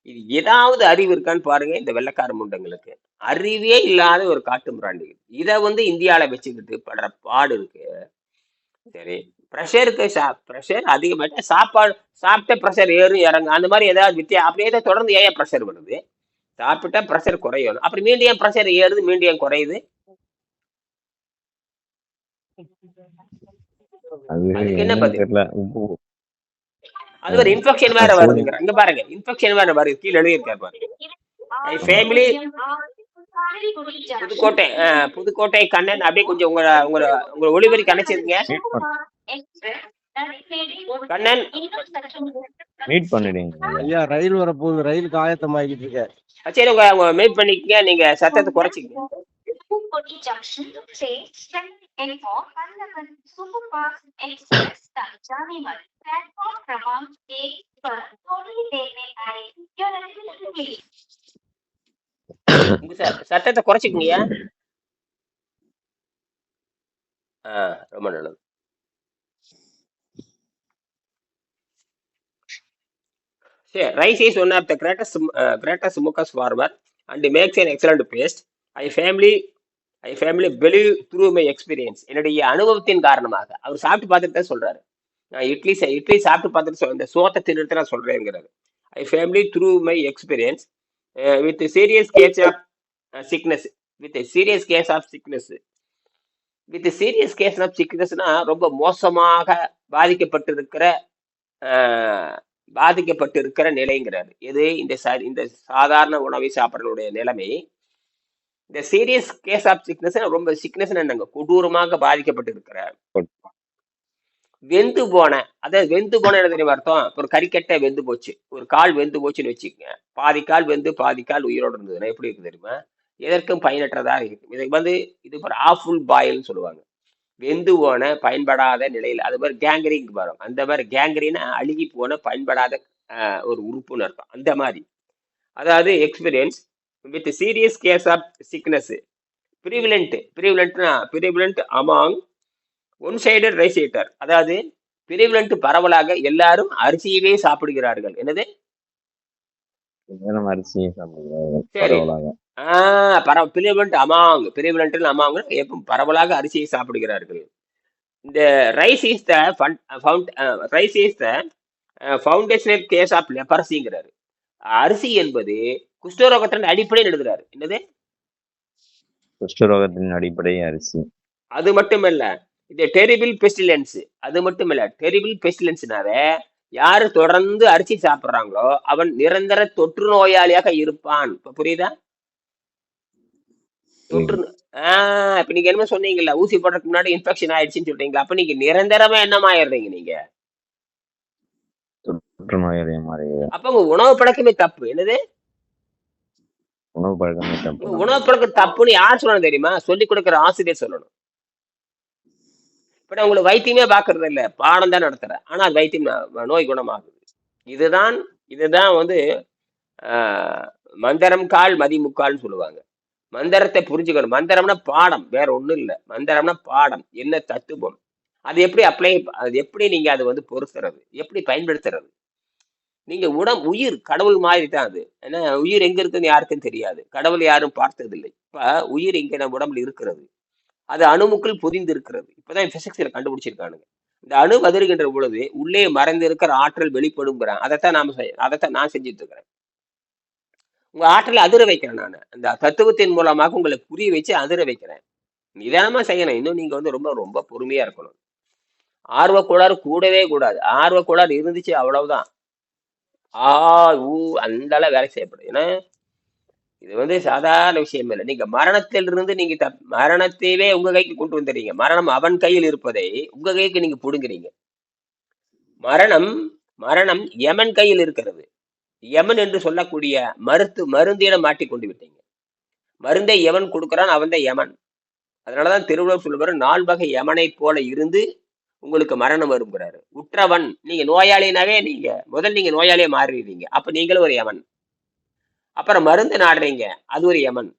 இது ஏதாவது அறிவு இருக்கான்னு பாருங்க. இந்த வெள்ளைக்கார முண்டங்களுக்கு அறிவே இல்லாத ஒரு காட்டு மிராண்டி. இதை இந்தியாவில வச்சுக்கிட்டு படுற பாடு இருக்கு. சரி, ப்ரெஷருக்கு ப்ரெஷர் அதிகமாயிட்டா சாப்பிட்ட ப்ரெஷர் ஏறும் இறங்கும், அந்த மாதிரி ஏதாவது அப்படியே தொடர்ந்து ஏன் ப்ரெஷர் வருது? சாப்பிட்டா ப்ரெஷர் குறையும், அப்புறம் மீண்டும் ஏன் ப்ரெஷர் ஏறுது, மீண்டும் ஏன் குறையுது? அதுக்கு என்ன பதில்? அது ஒரு இன்ஃபெக்ஷன் வேற வருதுங்க. இங்க பாருங்க, இன்ஃபெக்ஷன் வேற வருது. கீழே எழுதியிருக்காரு பாருங்க. ஃபேமிலி புதுக்கோட்டை கண்ணன். அப்படியே கொஞ்சம் உங்க ஒளிபரி கணச்சிருங்க கண்ணன். மீட் பண்ணிடுங்க ஐயா. ரயில் வரப்போகுது, ரயிலுக்கு ஆயத்தமாகிட்டு இருக்க. சரி, உங்க மீட் பண்ணிக்கங்க. நீங்க சத்தத்தை குறைச்சிங்க. சத்தத்தை குறைச்சிக்கங்கய்யா. ரொம்ப நல்லது. Rice is one of the greatest mucus former and makes an excellent paste. I family believe through my experience. என்னுடைய அனுபவத்தின் காரணமாக. அவர் சாப்பிட்டு பார்த்துட்டு தான் சொல்றாரு. நான் இட்லி சாப்பிட்டு பார்த்துட்டு இந்த சோத்தை தின்னுட்டு நான் சொல்றேங்கிறாரு. I family through my experience with a serious case of sickness. With a serious case of sickness. With a serious case of sicknessனா ரொம்ப மோசமாக பாதிக்கப்பட்டிருக்கிற நிலைங்கிறாரு. எது? இந்த சாதாரண உணவை சாப்பிடக்கூடிய நிலைமை. இந்த சீரியஸ் கேஸ் ஆஃப் சிக்னஸ், ரொம்ப சிக்னஸ் என்னங்க, கொடூரமாக பாதிக்கப்பட்டிருக்கிறார். வெந்து போன, அதாவது வெந்து போன என்ன தெரியுமா அர்த்தம்? ஒரு கறிக்கட்டை வெந்து போச்சு, ஒரு கால் வெந்து போச்சுன்னு வச்சுக்கோங்க. பாதி கால் வெந்து பாதி கால் உயிரோடு இருந்ததுன்னா எப்படி இருக்கு தெரியுமா? எதற்கும் பயனற்றதா இருக்கு. இது ஒரு ஆஃபுல் பாயில்னு சொல்லுவாங்க. வெந்து போன பயன்படாத நிலையில், அது மாதிரி கேங்கரிங் வரும். அந்த மாதிரி கேங்கரினா அழுகி போன பயன்படாத ஒரு உறுப்புன்னு அர்த்தம். அந்த மாதிரி, அதாவது experience with serious case of sickness. Prevalent among one-sided rice eater. அதாவது prevalent பரவலாக எல்லாரும் அரிசியவே சாப்பிடுகிறார்கள். என்னது? நேரம் அரிசியை சாப்பிடுகிறார்கள் சரி. பரவலாக. prevalent among எப்ப பரவலாக அரிசியை சாப்பிடுகிறார்கள். இந்த rice is the foundational cause of லெப்பரசிங்கிறாரு. அரிசி என்பது குஷ்டரோகத்தின் அடிப்படையில் எழுதுறாரு. என்னது? குஷ்டரோகத்தின் அடிப்படை அரிசி. அது மட்டுமல்ல, இது டெரிபிள் பெஸ்டிலன்ஸ். அது மட்டுமல்ல, டெரிபிள் பெஸ்டிலன்ஸ்னாவே யாரு தொடர்ந்து அரிசி சாப்பிடுறாங்களோ அவன் நிரந்தர தொற்று நோயாளியாக இருப்பான். இப்ப புரியுதா? தொற்று இப்ப நீங்க என்ன சொன்னீங்கல்ல, ஊசி போடுறதுக்கு முன்னாடி இன்ஃபெக்ஷன் ஆயிடுச்சுன்னு சொல்றீங்களா? அப்ப நீங்க நிரந்தரமா என்னமாயிடுறீங்க நீங்க? தொற்று நோயாளியா மாறுகிறது. அப்ப உங்க உணவு பழக்கமே தப்பு. என்னது? உணவு பழக்கமே தப்பு. உணவு பழக்கம் தப்புன்னு யார் சொல்லணும் தெரியுமா? சொல்லிக் கொடுக்கிற ஆசிரியர் சொல்லணும். இப்ப நான் உங்களுக்கு வைத்தியமே பாக்குறது இல்ல, பாடம் தான் நடத்துறேன். ஆனா வைத்தியம் நோய் குணமாகுது. இதுதான் வந்து மந்திரம் கால் மதி முக்கால்னு சொல்லுவாங்க. மந்திரத்தை புரிஞ்சுக்கணும். மந்திரம்னா பாடம், வேற ஒண்ணும் இல்ல. மந்திரம்னா பாடம், என்ன தத்துவம், அது எப்படி நீங்க அதை வந்து பொருத்துறது, எப்படி பயன்படுத்துறது. நீங்க உயிர் கடவுள் மாதிரி தான் அது. ஏன்னா உயிர் எங்க இருக்குன்னு யாருக்கும் தெரியாது, கடவுள் யாரும் பார்த்தது இல்லை. இப்ப உயிர் இங்க நம்ம உடம்புல இருக்கிறது, அது அணுமுக்குள் பொதிந்து இருக்கிறது. இப்பதான் பிசிக்ஸ்ல கண்டுபிடிச்சிருக்கானுங்க. இந்த அணு வதறுகின்ற பொழுது உள்ளே மறைந்து இருக்கிற ஆற்றல் வெளிப்படுங்கிறான். அதைத்தான் நான் செஞ்சுட்டு இருக்கிறேன். உங்க ஆற்றலை அதிர வைக்கிறேன். நான் அந்த தத்துவத்தின் மூலமாக உங்களை புரிய வச்சு அதிர வைக்கிறேன். நிதானமா செய்யணும். இன்னும் நீங்க வந்து ரொம்ப ரொம்ப பொறுமையா இருக்கணும். ஆர்வ கோளாறு கூடவே கூடாது. ஆர்வ கோளாறு இருந்துச்சு அவ்வளவுதான். அந்த அளவு வேலை செய்யப்படும். ஏன்னா இது வந்து சாதாரண விஷயம் இல்லை. நீங்க மரணத்திலிருந்து நீங்க மரணத்தையே உங்க கைக்கு கொண்டு வந்துடுறீங்க. மரணம் அவன் கையில் இருப்பதை உங்க கைக்கு நீங்க புடுங்குறீங்க. மரணம் யமன் கையில் இருக்கிறது. யமன் என்று சொல்லக்கூடிய மருந்திடம் மாட்டிக்கொண்டு விட்டீங்க. மருந்தை எவன் கொடுக்கிறான், அவன் தான் யமன். அதனாலதான் திருவள்ளுவர் சொல்லுவாரு, 4 வகை யமனை போல இருந்து உங்களுக்கு மரணம் வருங்கிறாரு. உற்றவன், நீங்க நோயாளினாவே நீங்க நோயாளியா மாறிடுறீங்க. அப்ப நீங்களும் ஒரு யமன். அப்புறம் மருந்து நாடுறீங்க, அது ஒரு யமன்.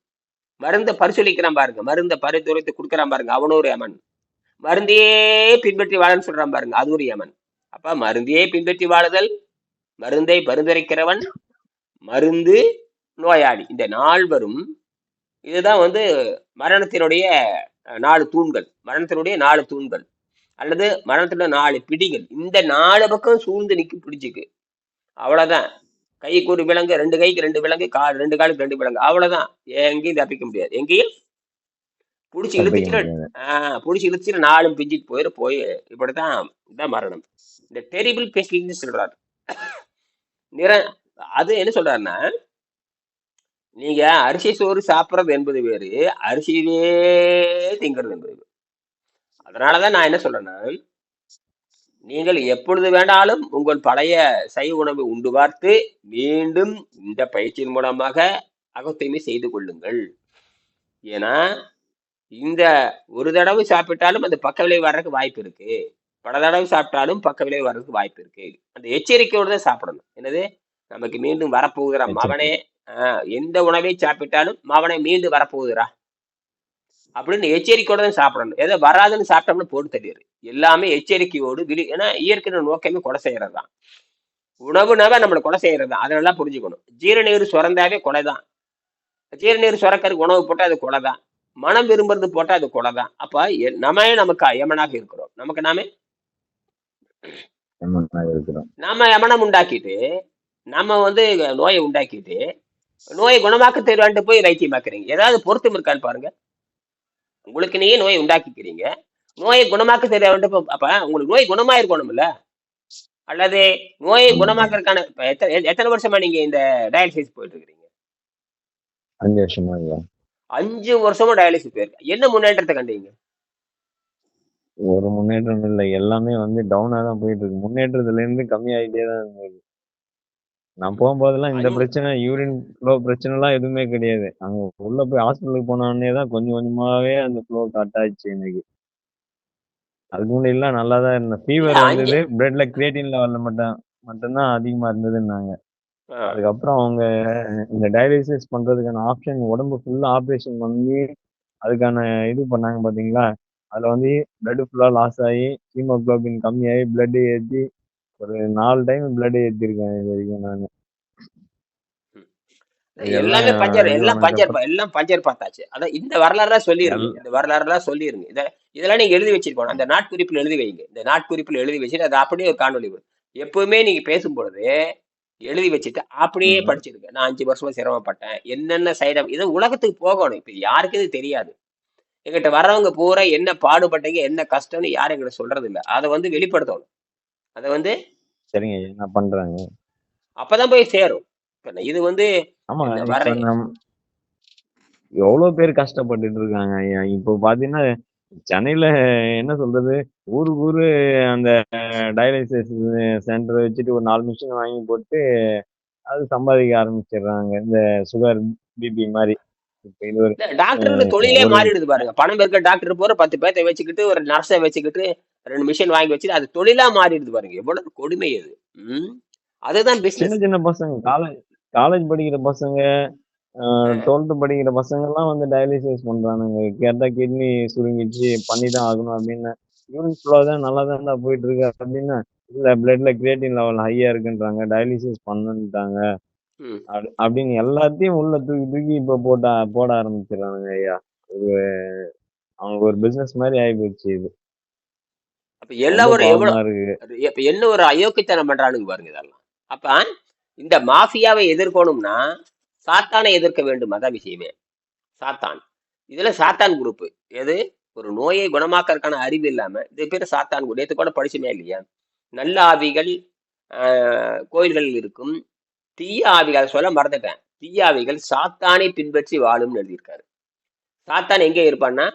மருந்தை பரிசோதிக்கிறான் பாருங்க, மருந்தை பரிந்துரைத்து கொடுக்குறான் பாருங்க, அவனும் ஒரு யமன். மருந்தையே பின்பற்றி வாழன்னு சொல்றான் பாருங்க, அது ஒரு யமன். அப்ப மருந்தையே பின்பற்றி வாழுதல், மருந்தை பரிந்துரைக்கிறவன், மருந்து, நோயாளி, இந்த 4வரும் இதுதான் வந்து மரணத்தினுடைய 4 தூண்கள். மரணத்தினுடைய 4 தூண்கள் அல்லது மரணத்தினுடைய 4 பிடிகள். இந்த 4 பக்கம் சூழ்ந்து நிக்கு பிடிச்சிக்கு. அவ்வளவுதான். கைக்கு ஒரு விலங்கு, 2 கைக்கு 2 விலங்கு, 2 காலுக்கு 2 விலங்கு, அவ்வளவுதான். எங்கேயும் தப்பிக்க முடியாது. எங்கேயும் புடிச்சு இழுத்துச்சுட்டு 4 பிஞ்சிட்டு போய் இப்படித்தான் இதான் மரணம். இந்த டெரிபிள் பெஸ்டிலன்ஸ் சொல்றாரு. அது என்ன சொல்றாருன்னா, நீங்க அரிசி சோறு சாப்பிட்றது என்பது வேறு, அரிசியிலே திங்கிறது என்பது வேறு. அதனாலதான் நான் என்ன சொல்றேன்னா, நீங்கள் எப்பொழுது வேணாலும் உங்கள் பழைய சைவ உணவை உண்டு பார்த்து மீண்டும் இந்த பயிற்சியின் மூலமாக அகத்தூய்மை செய்து கொள்ளுங்கள். ஏன்னா இந்த ஒரு தடவை சாப்பிட்டாலும் அந்த பக்க விளைவு வர்றதுக்கு வாய்ப்பு இருக்கு, பல தடவை சாப்பிட்டாலும் பக்க விளைவு வர்றதுக்கு வாய்ப்பு இருக்கு. அந்த எச்சரிக்கையோடு தான் சாப்பிடணும். என்னது, நமக்கு மீண்டும் வரப்போகுதுரா மவனே, எந்த உணவை சாப்பிட்டாலும் மவனை மீண்டும் வரப்போகுதுரா அப்படின்னு எச்சரிக்கையோட தான் சாப்பிடணும். ஏதோ வராதுன்னு சாப்பிட்டோம்னு போட்டு தள்ளிடு. எல்லாமே எச்சரிக்கையோடு ஏன்னா இயற்கை நோக்கமே கொலை செய்யறது தான். உணவுனாவே நம்மளை கொலை செய்யறது தான். அதெல்லாம் புரிஞ்சுக்கணும். ஜீரநீர் சுரந்தாவே கொலை தான். ஜீரநீர் சுரக்கிறதுக்கு உணவு போட்டா அது கொலை தான். மனம் விரும்புறது போட்டா அது கொலை தான். அப்ப நமக்கு யமனாக இருக்கிறோம். நாம யமனம் உண்டாக்கிட்டு நம்ம வந்து நோயை உண்டாக்கிட்டு நோயை குணமாக்க தெரியான்ட்டு போய் வைத்தியமாக்குறீங்க. ஏதாவது பொருத்தம் இருக்கான்னு பாருங்க. உங்களுக்கு நீயே நோயை உண்டாக்கிக்கிறீங்க, நோயை குணமாக்க தெரியாது. அப்ப உங்களுக்கு நோய் குணமா இருக்கணும்ல, அல்லது நோயை குணமாக்குறதுக்கான எத்தனை வருஷமா நீங்க இந்த டயாலிசிஸ் போயிட்டு இருக்கிறீங்க? 5 வருஷமா. 5 வருஷமா டயாலிசிஸ் போயிருக்க. என்ன முன்னேற்றத்தை கண்டீங்க? ஒரு முன்னேற்றம் இல்லை, எல்லாமே வந்து டவுனா தான் போயிட்டு இருக்கு. முன்னேற்றத்துல இருந்து கம்மியாயிட்டே தான் இருந்தது. நான் போகும்போதெல்லாம் இந்த பிரச்சனை, யூரின் ஃப்ளோ பிரச்சனை எல்லாம் எதுவுமே கிடையாது. அங்க உள்ள போய் ஹாஸ்பிட்டலுக்கு போனோடனே தான் கொஞ்சம் கொஞ்சமாவே அந்த ஃப்ளோ கட் ஆயிடுச்சு எனக்கு. அதுக்கு முன்னாடி எல்லாம் நல்லா தான் இருந்தேன். ஃபீவர் வந்தது, பிளட்ல கிரியேட்டின் லெவல்ல மட்டும்தான் அதிகமா இருந்ததுன்னாங்க. ஆ. அதுக்கப்புறம் அவங்க இந்த டயாலிசிஸ் பண்றதுக்கான ஆப்ஷன் உடம்பு ஃபுல்லா ஆப்ரேஷன் பண்ணி அதுக்கான இது பண்ணாங்க பாத்தீங்களா? அதுல வந்து பிளட் ஃபுல்லா லாஸ் ஆகி ஹீமோகுளோபின் கம்மியாகி பிளட் ஏத்தி ஒரு 4 டைம் பிளட் ஏத்திருக்கேன் இது வரைக்கும் நானு. ம். இதெல்லாம் எல்லாமே பஞ்சர், இது எல்லாம் பஞ்சர், ஆனதுக்கப்புறம் எல்லாம் பஞ்சர் பார்த்தாச்சு. அதான் இந்த வரலாறுலாம் சொல்லிருங்க, எல் இந்த வரலாறுலாம் சொல்லிருங்க. இதெல்லாம் நீங்க எழுதி வச்சிருக்கணும். அந்த நாட்குறிப்பில் எழுதி வைங்க. இந்த நாட்குறிப்பில் எழுதி வச்சுட்டு அது அப்படியே ஒரு காணொளி வரும். எப்பவுமே நீங்க பேசும்பொழுது எழுதி வச்சுட்டு அப்படியே ம். படிச்சிருங்க. நான் 5 வருஷமா சிரமப்பட்டேன். என்னென்ன சைடு இது உலகத்துக்கு போகணும். இப்ப யாருக்கு இது தெரியாது. எங்கிட்ட வர்றவங்க பூரா என்ன பாடுபட்டீங்க, என்ன கஷ்டம்னு யாரும் எங்கிட்ட சொல்றது இல்ல. அதை வந்து வெளிப்படுத்தணும். அதை வந்து சரிங்க ஐயா, நான் பண்றேங்க. அப்பதான் போய் சேரும். இப்ப இது வந்து ஆமா, என்ன இப்ப வர எவ்வளவு பேர் கஷ்டப்பட்டுட்டு இருக்காங்க ஐயா. இப்போ பாத்தீங்கன்னா சென்னையில என்ன சொல்றது, ஊருக்கு ஊரு அந்த டயாலிசிஸ் சென்டர் வச்சுட்டு ஒரு 4 மிஷின் வாங்கி போட்டு அது சம்பாதிக்க ஆரம்பிச்சிடுறாங்க. இந்த சுகர், பிபி மாதிரி. இப்ப இது ஒரு டாக்டருக்கு தொழிலே ஒரு மாறிடுது பாருங்க. பணம் இருக்க டாக்டர் போற 10 பேர்த்த வச்சுக்கிட்டு ஒரு நர்ஸை வச்சுக்கிட்டு 2 மிஷின் வாங்கி வச்சுட்டு அது தொழிலா மாறிடுது பாருங்க. எவ்வளவு கொடுமை அது. ம். அதுதான் சின்ன பிசினஸ். சின்ன பசங்க காலேஜ் காலேஜ் படிக்கிற பசங்க 12th படிக்கிற பசங்க எல்லாம் வந்து டயாலிசிஸ் பண்றானுங்க. கேட்டா கிட்னி சுருங்கிடுச்சு பண்ணிதான் ஆகணும் அப்படின்னு. யூரின் ஃப்ளோ தான் நல்லா தான் போயிட்டு இருக்கு அப்படின்னு. இல்ல பிளட்ல கிரியேட்டின் லெவல் ஹையா இருக்குன்றாங்க, டயாலிசிஸ் பண்ணுன்ட்டாங்க. ம். அப்படின்னு எல்லாத்தையும் உள்ள தூக்கி தூக்கி இப்ப போட ஆரம்பிச்சிடறானுங்க ஐயா. ஒரு அவங்களுக்கு ஒரு பிசினஸ் மாதிரி ஆகி போச்சு இது. அப்ப எல்லாம் ரொம்ப ஒரு பாவமா எவ்வளவு இருக்கு. இப்ப என்ன ஒரு அயோக்கியத்தனம் பண்றானுங்க பாருங்க இதெல்லாம். அப்ப இந்த மாஃபியாவை எதிர்க்கணும்னா சாத்தானை எதிர்க்க வேண்டும். அதான் விஷயமே. சாத்தான். இதுல சாத்தான் குரூப். எது? ஒரு நோயை குணமாக்கறதுக்கான அறிவு இல்லாம இது பேரு சாத்தான் குரூப். நேத்து கூட படிச்சுமே இல்லையா? நல்ல ஆவிகள் கோயில்களில் இருக்கும். தீய ஆவிகள், அதை சொல்ல மறந்துட்டேன். தீய ஆவிகள் சாத்தானை பின்பற்றி வாழும்னு எழுதியிருக்காரு. சாத்தான் எங்க இருப்பான்னா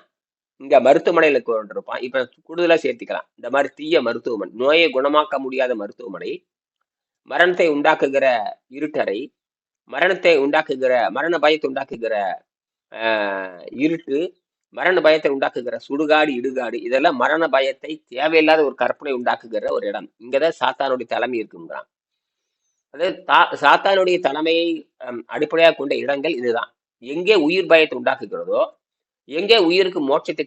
இங்க மருத்துவமனையில கொண்டிருப்பான். இப்ப கூடுதலா சேர்த்துக்கலாம். இந்த மாதிரி தீய மருத்துவமனை, நோயை குணமாக்க முடியாத மருத்துவமனை, மரணத்தை உண்டாக்குகிற இருட்டறை, மரண பயத்தை உண்டாக்குகிற இருட்டு, மரண பயத்தை உண்டாக்குகிற சுடுகாடு, இடுகாடு, இதெல்லாம் மரண பயத்தை தேவையில்லாத ஒரு கற்பனை உண்டாக்குகிற ஒரு இடம். இங்கதான் சாத்தானுடைய தலைமை இருக்குங்கிறான். அதாவது சாத்தானுடைய தலைமையை அடிப்படையாக கொண்ட இடங்கள் இதுதான். எங்கே உயிர் பயத்தை உண்டாக்குகிறதோ, எங்கே உயிருக்கு மோட்சத்தை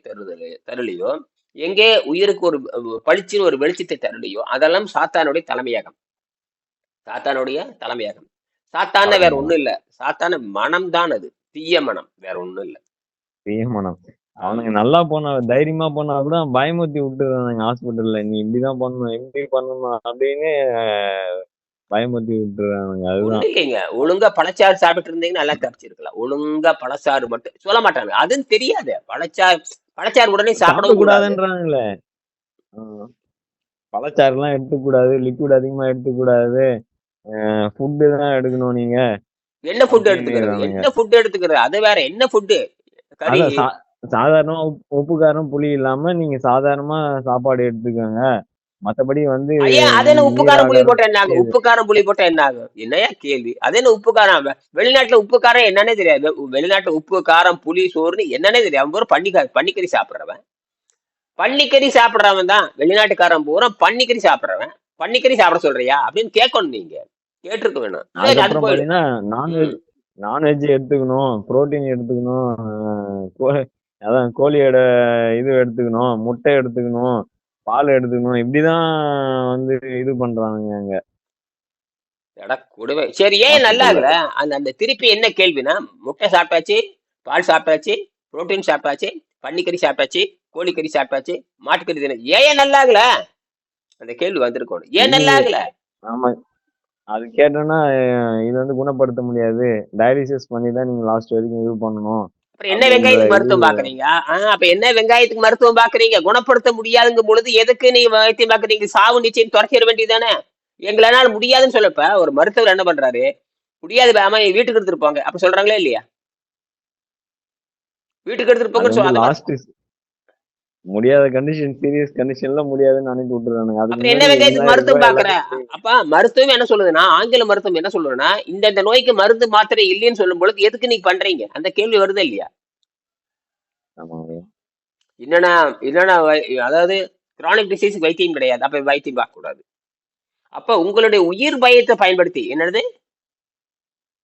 தருளியோ, எங்கே உயிருக்கு ஒரு பளிச்சின்னு ஒரு வெளிச்சத்தை தருளியோ, அதெல்லாம் சாத்தானுடைய தலைமையகம். சாத்தானுடைய தலைமையகம். சாத்தான வேற ஒண்ணும் இல்ல. சாத்தான மனம் தான் அது. தீய மனம், வேற ஒண்ணும் இல்ல. தீய மனம். அவனுங்க நல்லா போனா தைரியமா போனா கூட பயமுறுத்தி விட்டுறானுங்க ஹாஸ்பிட்டல்ல. நீ இப்படிதான் பண்ணணும், இப்படி பண்ணணும் அப்படின்னு பயமுறுத்தி விட்டுறானுங்க. ஒண்ணும் அதுதான் இல்லைங்க. ஒழுங்கா பழச்சாறு சாப்பிட்டு இருந்தீங்கன்னா நல்லா தப்பிச்சிருக்கலாம். ஒழுங்கா பழச்சாறு மட்டும் சொல்ல மாட்டாங்க. அதுவும் தெரியாது. பழச்சாறு உடனே சாப்பிடவும் கூடாது. கூடாதுன்றானுங்களே. பழச்சாறுலாம் எடுத்துக்கூடாது, லிக்விட் அதிகமா எடுத்துக்கூடாது, ஃபுட்டு தான் எடுக்கணும் நீங்க என்ன ஃபுட் எடுத்துக்கிறது? அப்படின்னுறானுங்க. என்ன ஃபுட் எடுத்துக்கிறது? அது வேற. என்ன ஃபுட்டு? கறி. அதான் சாதாரணமா உப்பு காரம் புளி இல்லாம நீங்க சாதாரணமா சாப்பாடு எடுத்துக்கோங்க. மத்தபடி வந்து ஐயா, அது என்ன உப்பு காரம் புளி நீராகாரம் போட்டா என்ன ஆகும்? உப்பு காரம் புளி போட்டா என்ன ஆகும்? என்னையா கேள்வி? அது என்ன உப்பு காரம்? வெளிநாட்டுல உப்பு காரம் என்னன்னே தெரியாது. வெளிநாட்டுல உப்பு காரம் புளி சோறுன்னு என்னன்னே தெரியாது. அவன் பூரா பன்னிக்கறி சாப்பிடுறவன். பன்னிக்கறி சாப்பிடுறவன் தான் வெளிநாட்டுக்காரன் பூரா பன்னிக்கறி சாப்பிடுறவன். பன்னிக்கறி சாப்பிட சொல்றியா அப்படின்னு கேட்கணும். நீங்க கேட்டிருக்க வேணும். அது அதுக்கப்புறம் போயிடும். பாத்தீங்கன்னா நான்வெஜ் எடுத்துக்கணும், புரோட்டீன் எடுத்துக்கணும், அதான் கோழியோட இது எடுத்துக்கணும், முட்டை எடுத்துக்கணும், பால் எடுத்துக்கணும், இப்படிதான் வந்து இது பண்றானுங்க அங்க கொடுமை. சரி, ஏன் நல்லா ஹாஸ்பிட்டல்ல. ஆகல? அந்த திருப்பி என்ன கேள்வினா, முட்டை சாப்பிட்டாச்சு, பால் சாப்பிட்டாச்சு, புரோட்டீன் சாப்பிட்டாச்சு, பன்னிக்கறி சாப்பிட்டாச்சு, கோழிக்கறி சாப்பிட்டாச்சு, மாட்டுக்கறி தின ஏன் நல்லா ஆகல? அந்த கேள்வி வந்திருக்கணும். ஏன் நல்லா ஆகல? ஆமா, அது கேட்டோம்னா இது வந்து குணப்படுத்த முடியாது, டயாலிசிஸ் பண்ணி தான் நீங்க லாஸ்ட் வரைக்கும் இது பண்ணணும். அப்புறம் என்ன வெங்காயத்துக்கு மருத்துவம் பாக்குறீங்க? அப்ப என்ன வெங்காயத்துக்கு மருத்துவம் பாக்குறீங்க? குணப்படுத்த முடியாதுங்கும் பொழுது எதுக்கு நீ வைத்தியம் பாக்குறீங்க? சாவு நிச்சயம் துரத்திட வேண்டியதானே? எங்களால முடியாதுன்னு சொல்லப்ப ஒரு மருத்துவர் என்ன பண்றாரு? முடியாது, ஆமா வீட்டுக்கு எடுத்துட்டு போங்க அப்ப சொல்றாங்களே இல்லையா? வீட்டுக்கு எடுத்துட்டு போங்கன்னு சொல்லுவாங்க. முடியாத கண்டிஷன், சீரியஸ் கண்டிஷன்ல முடியாதுன்னு அனுப்பி விட்டுறானுங்க. அப்புறம் என்ன வெங்காயத்துக்கு மருத்துவம் பாக்குற? அப்ப மருத்துவம் என்ன சொல்லுதுன்னா, ஆங்கில மருத்துவம் என்ன சொல்லுதுன்னா, இந்த நோய்க்கு மருந்து மாத்திரை இல்லைன்னு சொல்லும் பொழுது எதுக்கு நீ பண்றீங்க? அந்த கேள்வி வருது இல்லையா? என்னன்னா அதாவது கிரானிக் டிசீஸ் வைத்தியம் கிடையாது. அப்ப வைத்தியம் பார்க்க கூடாது. அப்ப உங்களுடைய உயிர் பயத்தை பயன்படுத்தி என்னது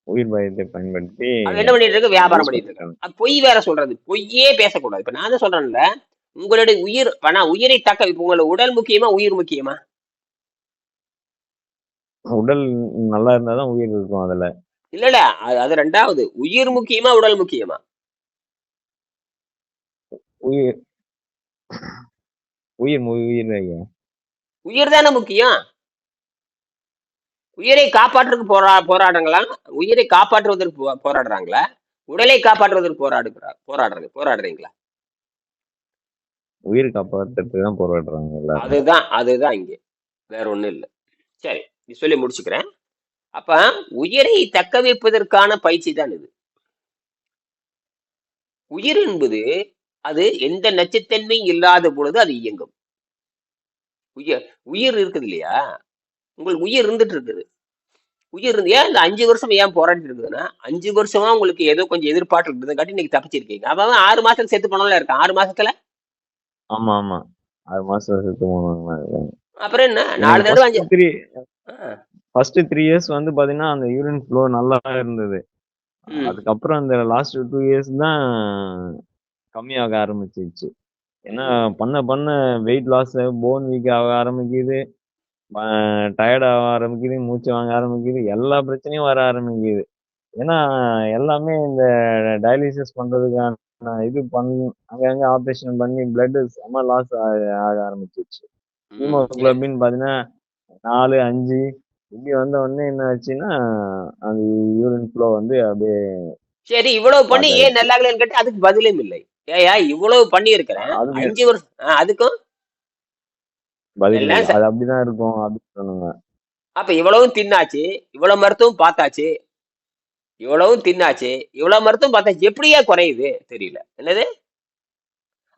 உயிர் பயத்தை பயன்படுத்தி அவன் என்ன பண்ணிட்டு இருக்கு? வியாபாரம் யூஸ் பண்ணிட்டு இருக்கான். பண்ணிருக்காங்க. அது பொய் வேற சொல்றது. பொய்யே பேசக்கூடாது. இப்ப நான் தான் சொல்றேன்ல, உங்களுடைய உயிர் உயிரை தக்க இப்ப உங்களோட உடல் முக்கியமா, உயிர் முக்கியமா? உடல் நல்லா இருந்தாதான் உயிர் இருக்கும் அதுல. இல்ல அது 2வது. உயிர் முக்கியமா, உடல் முக்கியமா? உயிர் உயிர் உயிர் ஐயா. உயிர் தானே முக்கியம். உயிரை காப்பாற்றுறதுக்கு போராடுறாங்களா? உயிரை காப்பாற்றுவதற்கு போராடுறாங்களா? உடலை காப்பாற்றுவதற்கு போராடுறீங்களா? உயிர் காப்பாத்துறதுக்கு தான் போராடுறாங்க எல்லாரும். அதுதான் இங்க. வேற ஒண்ணும் இல்ல. சரி, நீ சொல்லி முடிச்சுக்கிறேன். அப்ப உயிரை தக்க வைப்பதற்கான பயிற்சி தான் இது. உயிர் என்பது அது எந்த நச்சுத்தன்மையும் இல்லாத பொழுது அது இயங்கும். உயிர் இருக்குது இல்லையா? உங்களுக்கு உயிர் இருந்துட்டு இருக்குது. உயிர் இருந்து ஏன் இந்த 5 வருஷம் ஏன் போராடிட்டு இருக்குதுன்னா, 5 வருஷமா உங்களுக்கு ஏதோ கொஞ்சம் எதிர்பார்ப்பு இருந்ததுங்காட்டி இன்னைக்கு தப்பிச்சிருக்கீங்க. அவன் 6 மாசத்துல செத்து போனவன்ல இருக்கான். 6 மாசத்துல ஆமா ஆமா 6 மாசம் செத்து போனவங்க. அப்புறம் என்ன 4 தடவை 5 ஃபர்ஸ்ட் 3 இயர்ஸ் வந்து பாத்தீங்கன்னா அந்த யூரின் ஃப்ளோ நல்லா இருந்தது. அதுக்கப்புறம் அந்த லாஸ்ட் 2 இயர்ஸ் தான் கம்மியாக ஆரம்பிச்சிருச்சு. ஏன்னா பண்ண வெயிட் லாஸ், போன் வீக் ஆக ஆரம்பிக்குது, டயர்ட் ஆக ஆரம்பிக்குது, மூச்சு வாங்க ஆரம்பிக்குது, எல்லா பிரச்சனையும் வர ஆரம்பிக்குது. ஏன்னா எல்லாமே இந்த டயாலிசிஸ் பண்றதுக்கான இது அங்கங்க ஆப்ரேஷன் பண்ணி பிளட் செம லாஸ் ஆக ஆரம்பிச்சிருச்சு. ஹீமோகுளோபின் பாத்தீங்கன்னா 4, 5 இப்படி வந்த உடனே என்ன ஆச்சுன்னா அந்த யூரின் ஃப்ளோ வந்து அப்படியே. சரி, இவ்வளவு பண்ணி ஏன் நல்லாகலன்னு கேட்டு அதுக்கு பதிலும் இல்லை. ஏயா இவ்வளவு பண்ணி இருக்கிறேன் 5 வருஷம் அதுக்கும் பதில் அது அப்படிதான் இருக்கும் அப்படின்னு சொன்னாங்க. அப்ப இவ்வளவும் தின்னாச்சு, இவ்வளவு மருத்துவம் பார்த்தாச்சு, இவ்வளவும் தின்னாச்சு, இவ்வளவு மருத்துவம் பார்த்தாச்சு, எப்படியா குறையுது தெரியல. என்னது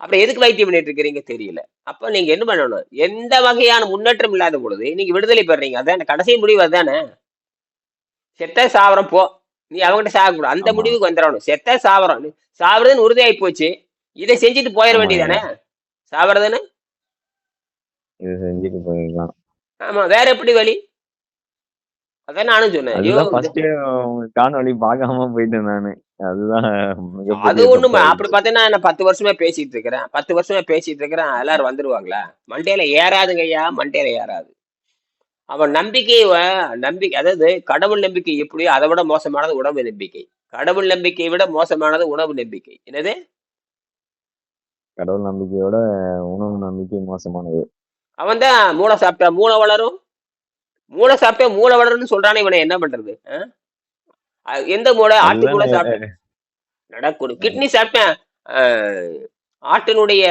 அப்புறம் எதுக்கு வைத்தியம் பண்ணிட்டு இருக்கிறீங்க தெரியல. அப்ப நீங்க என்ன பண்ணணும்? எந்த வகையான முன்னேற்றம் இல்லாத பொழுது நீங்க விடுதலை பெறீங்க. அதான் கடைசி முடிவு அதுதானே. செத்த சாவரம் போ, நீ அவங்ககிட்ட சாகக்கூடாது, அந்த முடிவுக்கு வந்துடணும். செத்த சாவரம், சாவறதுன்னு உறுதியாகி போச்சு, இதை செஞ்சுட்டு போயிட வேண்டியதானே. சாவறதுன்னு இதை செஞ்சுட்டு போயிடலாம். ஆமா, வேற எப்படி வழி? அதான் நானும் சொன்னேன். காணொலி பார்க்காம போயிட்டேன் நானு. அதுதான் அது ஒண்ணுமா அப்படி பார்த்தீங்கன்னா நான் 10 வருஷமா பேசிட்டு இருக்கிறேன். எல்லாரும் வந்துருவாங்களா? மண்டையில ஏறாதுங்க ஐயா, மண்டையில ஏறாது. அவன் நம்பிக்கை, அதாவது கடவுள் நம்பிக்கை எப்படியோ அதை விட மோசமானது உணவு நம்பிக்கை. கடவுள் நம்பிக்கையை விட மோசமானது உணவு நம்பிக்கை. என்னது? கடவுள் நம்பிக்கையோட உணவு நம்பிக்கை மோசமானது. அவன் தான் மூளை சாப்பிட்டா மூளை வளரும், மூளை சாப்பிட்டா மூளை வளரும்னு சொல்றானே, இவனை என்ன பண்றது? எந்த மூளை? ஆட்டு மூளை சாப்பிட்டேன் நடக்கூடும். கிட்னி சாப்பிட்டேன், ஆட்டினுடைய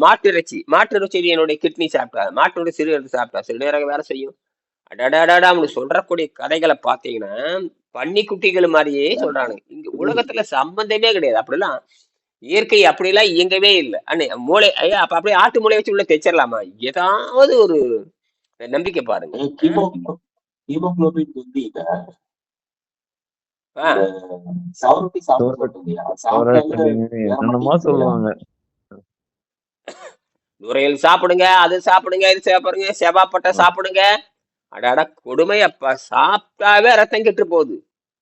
மாட்டு இறைச்சியினுடைய கிட்னி சாப்பிட்டா, மாட்டினுடைய சிறுநீரகத்தை சாப்பிட்டா சிறுநீரகம் வேலை செய்யும். அடாடாடா, அவனுக்கு சொல்றக்கூடிய கதைகளை பார்த்தீங்கன்னா பன்னி குட்டிகள் மாதிரியே சொல்றாங்க. இங்க உலகத்துல சம்பந்தமே கிடையாது. அப்படிலாம் இயற்கை அப்படிலாம் இயங்கவே இல்லை. மூளை ஐயா அப்ப அப்படியே ஆட்டு மூளை வச்சு உள்ள தைச்சிடலாமா? ஏதாவது ஒரு நம்பிக்கை பாருங்க. நுரையல் சாப்பிடுங்க, அது சாப்பிடுங்க, இது சாப்பிடுங்க, செவ்வாப்பட்டை சாப்பிடுங்க. அடாடா கொடுமை அப்பா, சாப்பிட்டாவே ரத்தம் கெட்டு போகுது.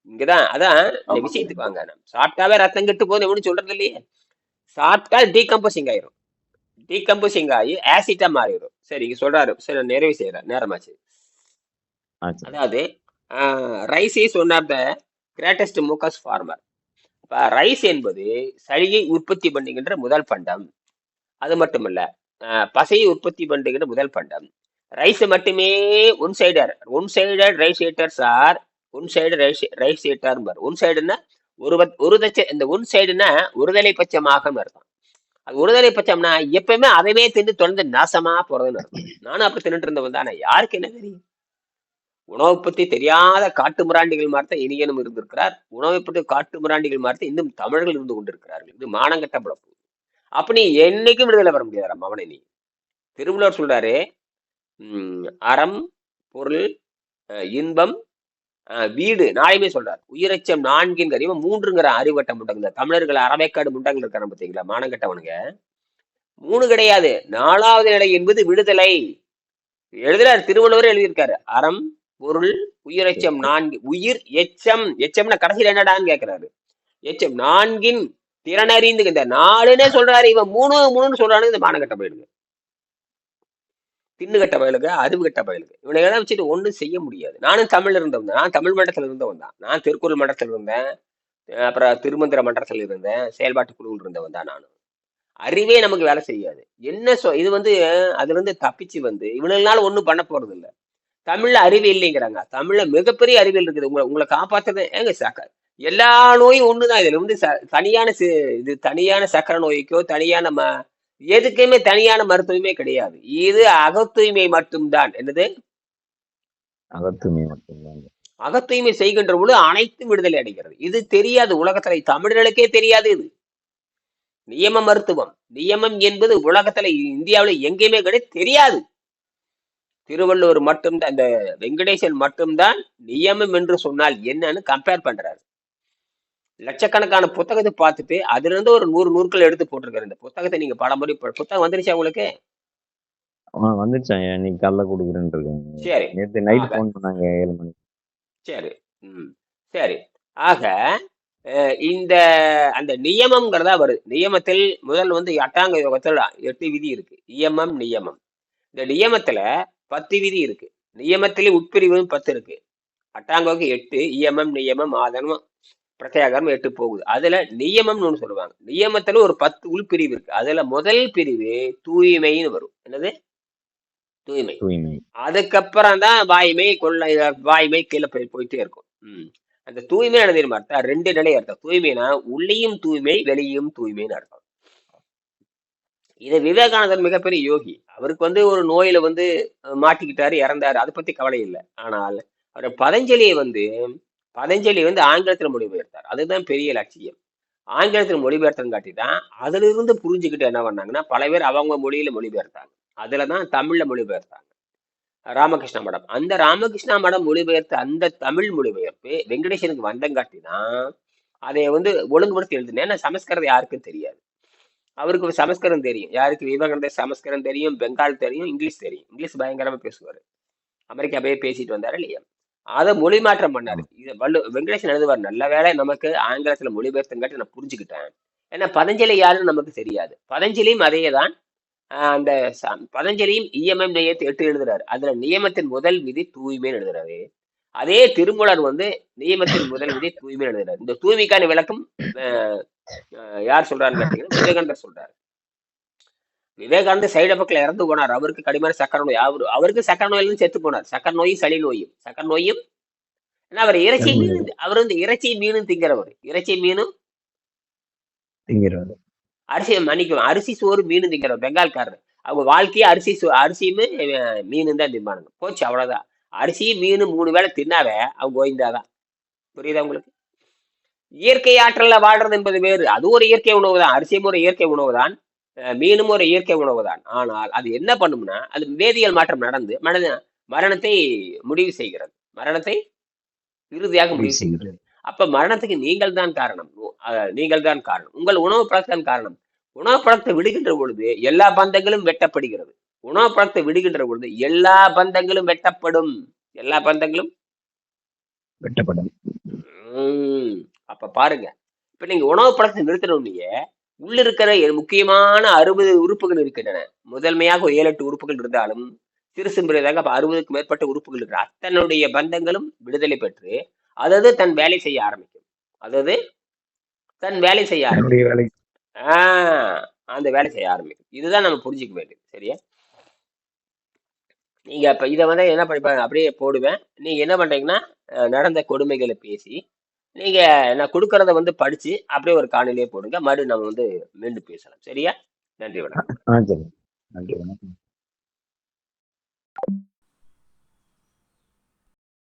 இங்கதான் அதான் இந்த விஷயத்துக்கு வாங்க. சாப்பிட்டாவே ரத்தம் கெட்டு போகுது எப்படி சொல்றது இல்லையே. சாப்பிட்டா டீகம்போசிங் ஆயிரும், டீகம்போசிங் ஆகி ஆசிட்டா மாறிடும். சரி, இங்க சொல்றாரு, சரி நிறைவு செய்யற நேரமாச்சு. அதாவது rice is one of the greatest mucus former. இப்ப ரைஸ் என்பது சளியை உற்பத்தி பண்ணுகின்ற முதல் பண்டம். அது மட்டுமல்ல, பசையை உற்பத்தி பண்ணுகின்ற முதல் பண்டம். ரைஸ் மட்டுமே one sided rice eaters are one side rice eater. One சைடுன்னா இந்த ஒன் சைடுன்னா ஒருதலை பட்சமாக அர்த்தம். அது ஒருதலை பட்சம்னா எப்பயுமே அதவே தின்னு தொடர்ந்து நாசமா போறதுன்னு அர்த்தம். நானும் அப்படி தின்னுட்டு இருந்தவன் தானே, யாருக்கு என்ன தெரியும்? உணவை பத்தி தெரியாத காட்டு மிராண்டிகள் மாதிரி இனியனும் இருந்திருக்கிறார். உணவை பற்றி காட்டு மிராண்டிகள் மாதிரி இன்னும் தமிழர்கள் இருந்து கொண்டிருக்கிறார்கள். இது மானங்கட்ட பிழப்பு. அப்ப நீ என்னைக்கும் விடுதலை பெற முடியாது அவனை. நீ திருவள்ளுவர் சொல்றாரு, அறம், பொருள், இன்பம், வீடு நாளையுமே சொல்றாரு. உயிரச்சம் 4 அறிவு 3 அறிவட்ட முண்டங்க. தமிழர்கள் அறவேக்காடு முண்டங்கள் இருக்காரு பார்த்தீங்களா, மானங்கட்டவனுங்க. 3 கிடையாது, 4வது நிலை என்பது விடுதலை. எழுதுறாரு, திருவள்ளுவர் எழுதியிருக்காரு. அறம், பொருள் உயிரெச்சம் 4 உயிர் எச்சம் எச்சம்னா கடைசியில் என்னடான்னு கேட்கிறாரு. எச்சம் 4 திறனறிந்து இந்த 4ன்னே சொல்றாரு, இவன் 3 சொல்றானு. இந்த மானகட்ட பயிலுங்க, தின்னு கட்ட பயலுங்க, அறிவு கட்ட பயலுங்க, இவனை எல்லாம் வச்சுட்டு ஒன்றும் செய்ய முடியாது. நானும் தமிழ்ல இருந்தவன் தான், நான் தமிழ் மன்றத்தில் இருந்தவன் தான், நான் திருக்குறள் மன்றத்தில் இருந்தேன், அப்புறம் திருமந்திர மன்றத்தில் இருந்தேன், செயல்பாட்டு குழுவில் இருந்தவன் தான் நானும். அறிவே நமக்கு வேலை செய்யாது. என்ன இது வந்து அதுல இருந்து தப்பிச்சு வந்து இவனால ஒண்ணும் பண்ண போறது இல்ல. தமிழ்ல அறிவு இல்லைங்கிறாங்க. தமிழ்ல மிகப்பெரிய அறிவியல் இருக்குது. உங்களை காப்பாத்துறது ஏங்க எல்லா நோயும் ஒண்ணுதான். இதுல வந்து தனியான இது தனியான சக்கரை நோய்க்கோ தனியான எதுக்குமே தனியான மருத்துவமே கிடையாது. இது அகத்தூய்மை மட்டும்தான். என்னது? அகத்தூய்மை மட்டும்தான். அகத்தூய்மை செய்கின்ற பொழுது அனைத்தும் விடுதலை அடைகிறது. இது தெரியாது உலகத்துல, தமிழர்களுக்கே தெரியாது. இது நியம மருத்துவம். நியமம் என்பது உலகத்துல இந்தியாவில எங்கேயுமே கிடையாது, தெரியாது. திருவள்ளுவர் மட்டும்தான், அந்த வெங்கடேசன் மட்டும்தான் நியமம் என்று சொன்னால் என்னன்னு கம்பேர் பண்றாரு. லட்சக்கணக்கான புத்தகத்தை பார்த்துட்டு அதுல இருந்து ஒரு 100 நூற்கள் எடுத்து போட்டிருக்காரு. இந்த புத்தகத்தை நீங்க பல முறை புத்தகம் வந்துருச்சா உங்களுக்கு? வந்துருச்சாங்க, இன்னைக்கு காலைல கொடுக்குறேன்னு இருக்காங்க. சரி, நேற்று நைட் போன் பண்ணாங்க 7 மணி. சரி, சரி. ஆக இந்த அந்த நியமம்ங்கிறதா வருது. நியமத்தில் முதல் வந்து அட்டாங்க யோகத்தில் 8 விதி இருக்கு. இயமம் நியமம். இந்த நியமத்துல 10 விதி இருக்கு. நியமத்திலே உட்பிரிவு 10 இருக்கு. அட்டாங்கோக்கு 8, இயமம் நியமம் ஆதனம் பிரத்யாகரம் 8 போகுது. அதுல நியமம்னு ஒண்ணு சொல்லுவாங்க. நியமத்துல ஒரு 10 உள்பிரிவு இருக்கு. அதுல முதல் பிரிவு தூய்மைன்னு வரும். என்னது? தூய்மை. அதுக்கப்புறம் தான் வாய்மை, கொள்ளை, வாய்மை கீழே போயிட்டே இருக்கும். அந்த தூய்மை என்ன தெரியுமா அர்த்தம்? 2 நிலை அர்த்தம். தூய்மைனா உள்ளேயும் தூய்மை, வெளியும் தூய்மைன்னு அர்த்தம். இதை விவேகானந்தர் மிகப்பெரிய யோகி. அவருக்கு வந்து ஒரு நோயில வந்து மாட்டிக்கிட்டாரு, இறந்தாரு, அதை பத்தி கவலை இல்லை. ஆனால் அவர் பதஞ்சலியை வந்து ஆங்கிலத்தில் மொழிபெயர்த்தார். அதுதான் பெரிய லட்சியம். ஆங்கிலத்தில் மொழிபெயர்த்தன் காட்டி தான் அதுல இருந்து புரிஞ்சுக்கிட்டு என்ன பண்ணாங்கன்னா பல பேர் அவங்க மொழியில மொழிபெயர்த்தாங்க. அதுலதான் தமிழ்ல மொழிபெயர்த்தாங்க. ராமகிருஷ்ணா மடம், அந்த ராமகிருஷ்ணா மடம் மொழிபெயர்த்த அந்த தமிழ் மொழிபெயர்ப்பு வெங்கடேசனுக்கு வந்தங்காட்டி தான் அதை வந்து ஒழுங்குபடுத்தி எழுதுனேன். ஏன்னா சமஸ்கிருதம் யாருக்கும் தெரியாது. அவருக்கு சமஸ்கிருதம் தெரியும். யாருக்கு? விவேகானந்தர் சமஸ்கிருதம் தெரியும், பெங்கால் தெரியும், இங்கிலீஷ் தெரியும். இங்கிலீஷ் பயங்கரமா பேசுவாரு. அமெரிக்கா போய் பேசிட்டு வந்தாரு இல்லையா? அதை மொழி மாற்றம் பண்ணாரு. இது வெங்கடேசன் எழுதுவார், நல்ல வேலை நமக்கு ஆங்கிலத்துல மொழிபெயர்த்தங்காட்டி நான் புரிஞ்சுக்கிட்டேன். ஏன்னா பதஞ்சலி யாருன்னு நமக்கு தெரியாது. பதஞ்சலியும் அதையே தான். அந்த பதஞ்சலியும் இயமம் நியமத்தை 8 எழுதுறாரு. அதுல நியமத்தின் முதல் விதி தூய்மைன்னு எழுதுறாரு. அதே திருமூலர் வந்து நியமத்தின் முதல் விதி தூய்மைன்னு எழுதுறாரு. இந்த தூய்மைக்கான விளக்கம் யார் சொல்றாருன்னு கேட்டீங்கன்னா விவேகானந்தர் சொல்றாரு. விவேகானந்தர் சைடு எஃபெக்ட்ல இறந்து போனார். அவருக்கு கடுமையான சக்கரை நோய். அவருக்கு சக்கரை நோயிலும் செத்து போனார். சக்கரை நோயும் சளி நோயும். சக்கரை நோயும் ஏன்னா அவர் இறைச்சி மீன், அவர் வந்து இறைச்சி மீனும் திங்கிறவர். இறைச்சி மீனும் திங்கிறவர். அரிசி சோறு மீனும் திங்கிறவர். பெங்கால்காரர். அவங்க வாழ்க்கையே அரிசியுமே மீனும் தான் திம்பானுங்க. போச்சு, அவ்வளவுதான். அரிசியும் மீனும் 3 வேளை தின்னாவே அவங்க கோய்ந்தாதான். புரியுதா உங்களுக்கு? இயற்கை ஆற்றல்ல வாழ்றது என்பது வேறு. அது ஒரு இயற்கை உணவு தான். அரிசியும் ஒரு இயற்கை உணவு தான், மீனும் ஒரு இயற்கை உணவு தான். ஆனால் அது என்ன பண்ணும்னா அது வேதியியல் மாற்றம் நடந்து மரணத்தை முடிவு செய்கிறது. மரணத்தை இறுதியாக முடிவு செய்கிறது. அப்ப மரணத்துக்கு நீங்கள் தான் காரணம். உங்கள் உணவு பழக்கம் காரணம். உணவு பழக்கத்தை விடுகின்ற பொழுது எல்லா பந்தங்களும் வெட்டப்படுகிறது. உணவு பழக்கத்தை விடுகின்ற பொழுது எல்லா பந்தங்களும் வெட்டப்படும். எல்லா பந்தங்களும் வெட்டப்படும். அப்ப பாருங்க, இப்ப நீங்க உணவு பழக்கத்தை நிறுத்தணும்னே உள்ள இருக்கிற முக்கியமான 60 உறுப்புகள் இருக்கின்றன. முதன்மையாக 7-8 உறுப்புகள் இருந்தாலும் சிறு சிறுதாக 60க்கு மேற்பட்ட உறுப்புகள் இருக்கிற அத்தனுடைய பந்தங்களும் விடுதலை பெற்று அதாவது தன் வேலை செய்ய ஆரம்பிக்கும். அந்த வேலை செய்ய ஆரம்பிக்கும். இதுதான் நம்ம புரிஞ்சுக்க வேண்டியது. சரியா? நீங்க இப்ப இதை வந்து என்ன பண்ணிப்பாங்க, அப்படியே போடுவேன். நீங்க என்ன பண்றீங்கன்னா நடந்த கொடுமைகளை பேசி நீங்க நான் கொடுக்கறத வந்து படிச்சு அப்படியே ஒரு காணொலியே போடுங்க. மறுபடியும் நம்ம வந்து மீண்டும் பேசலாம். சரியா? நன்றி, வணக்கம். சரி, நன்றி, வணக்கம்.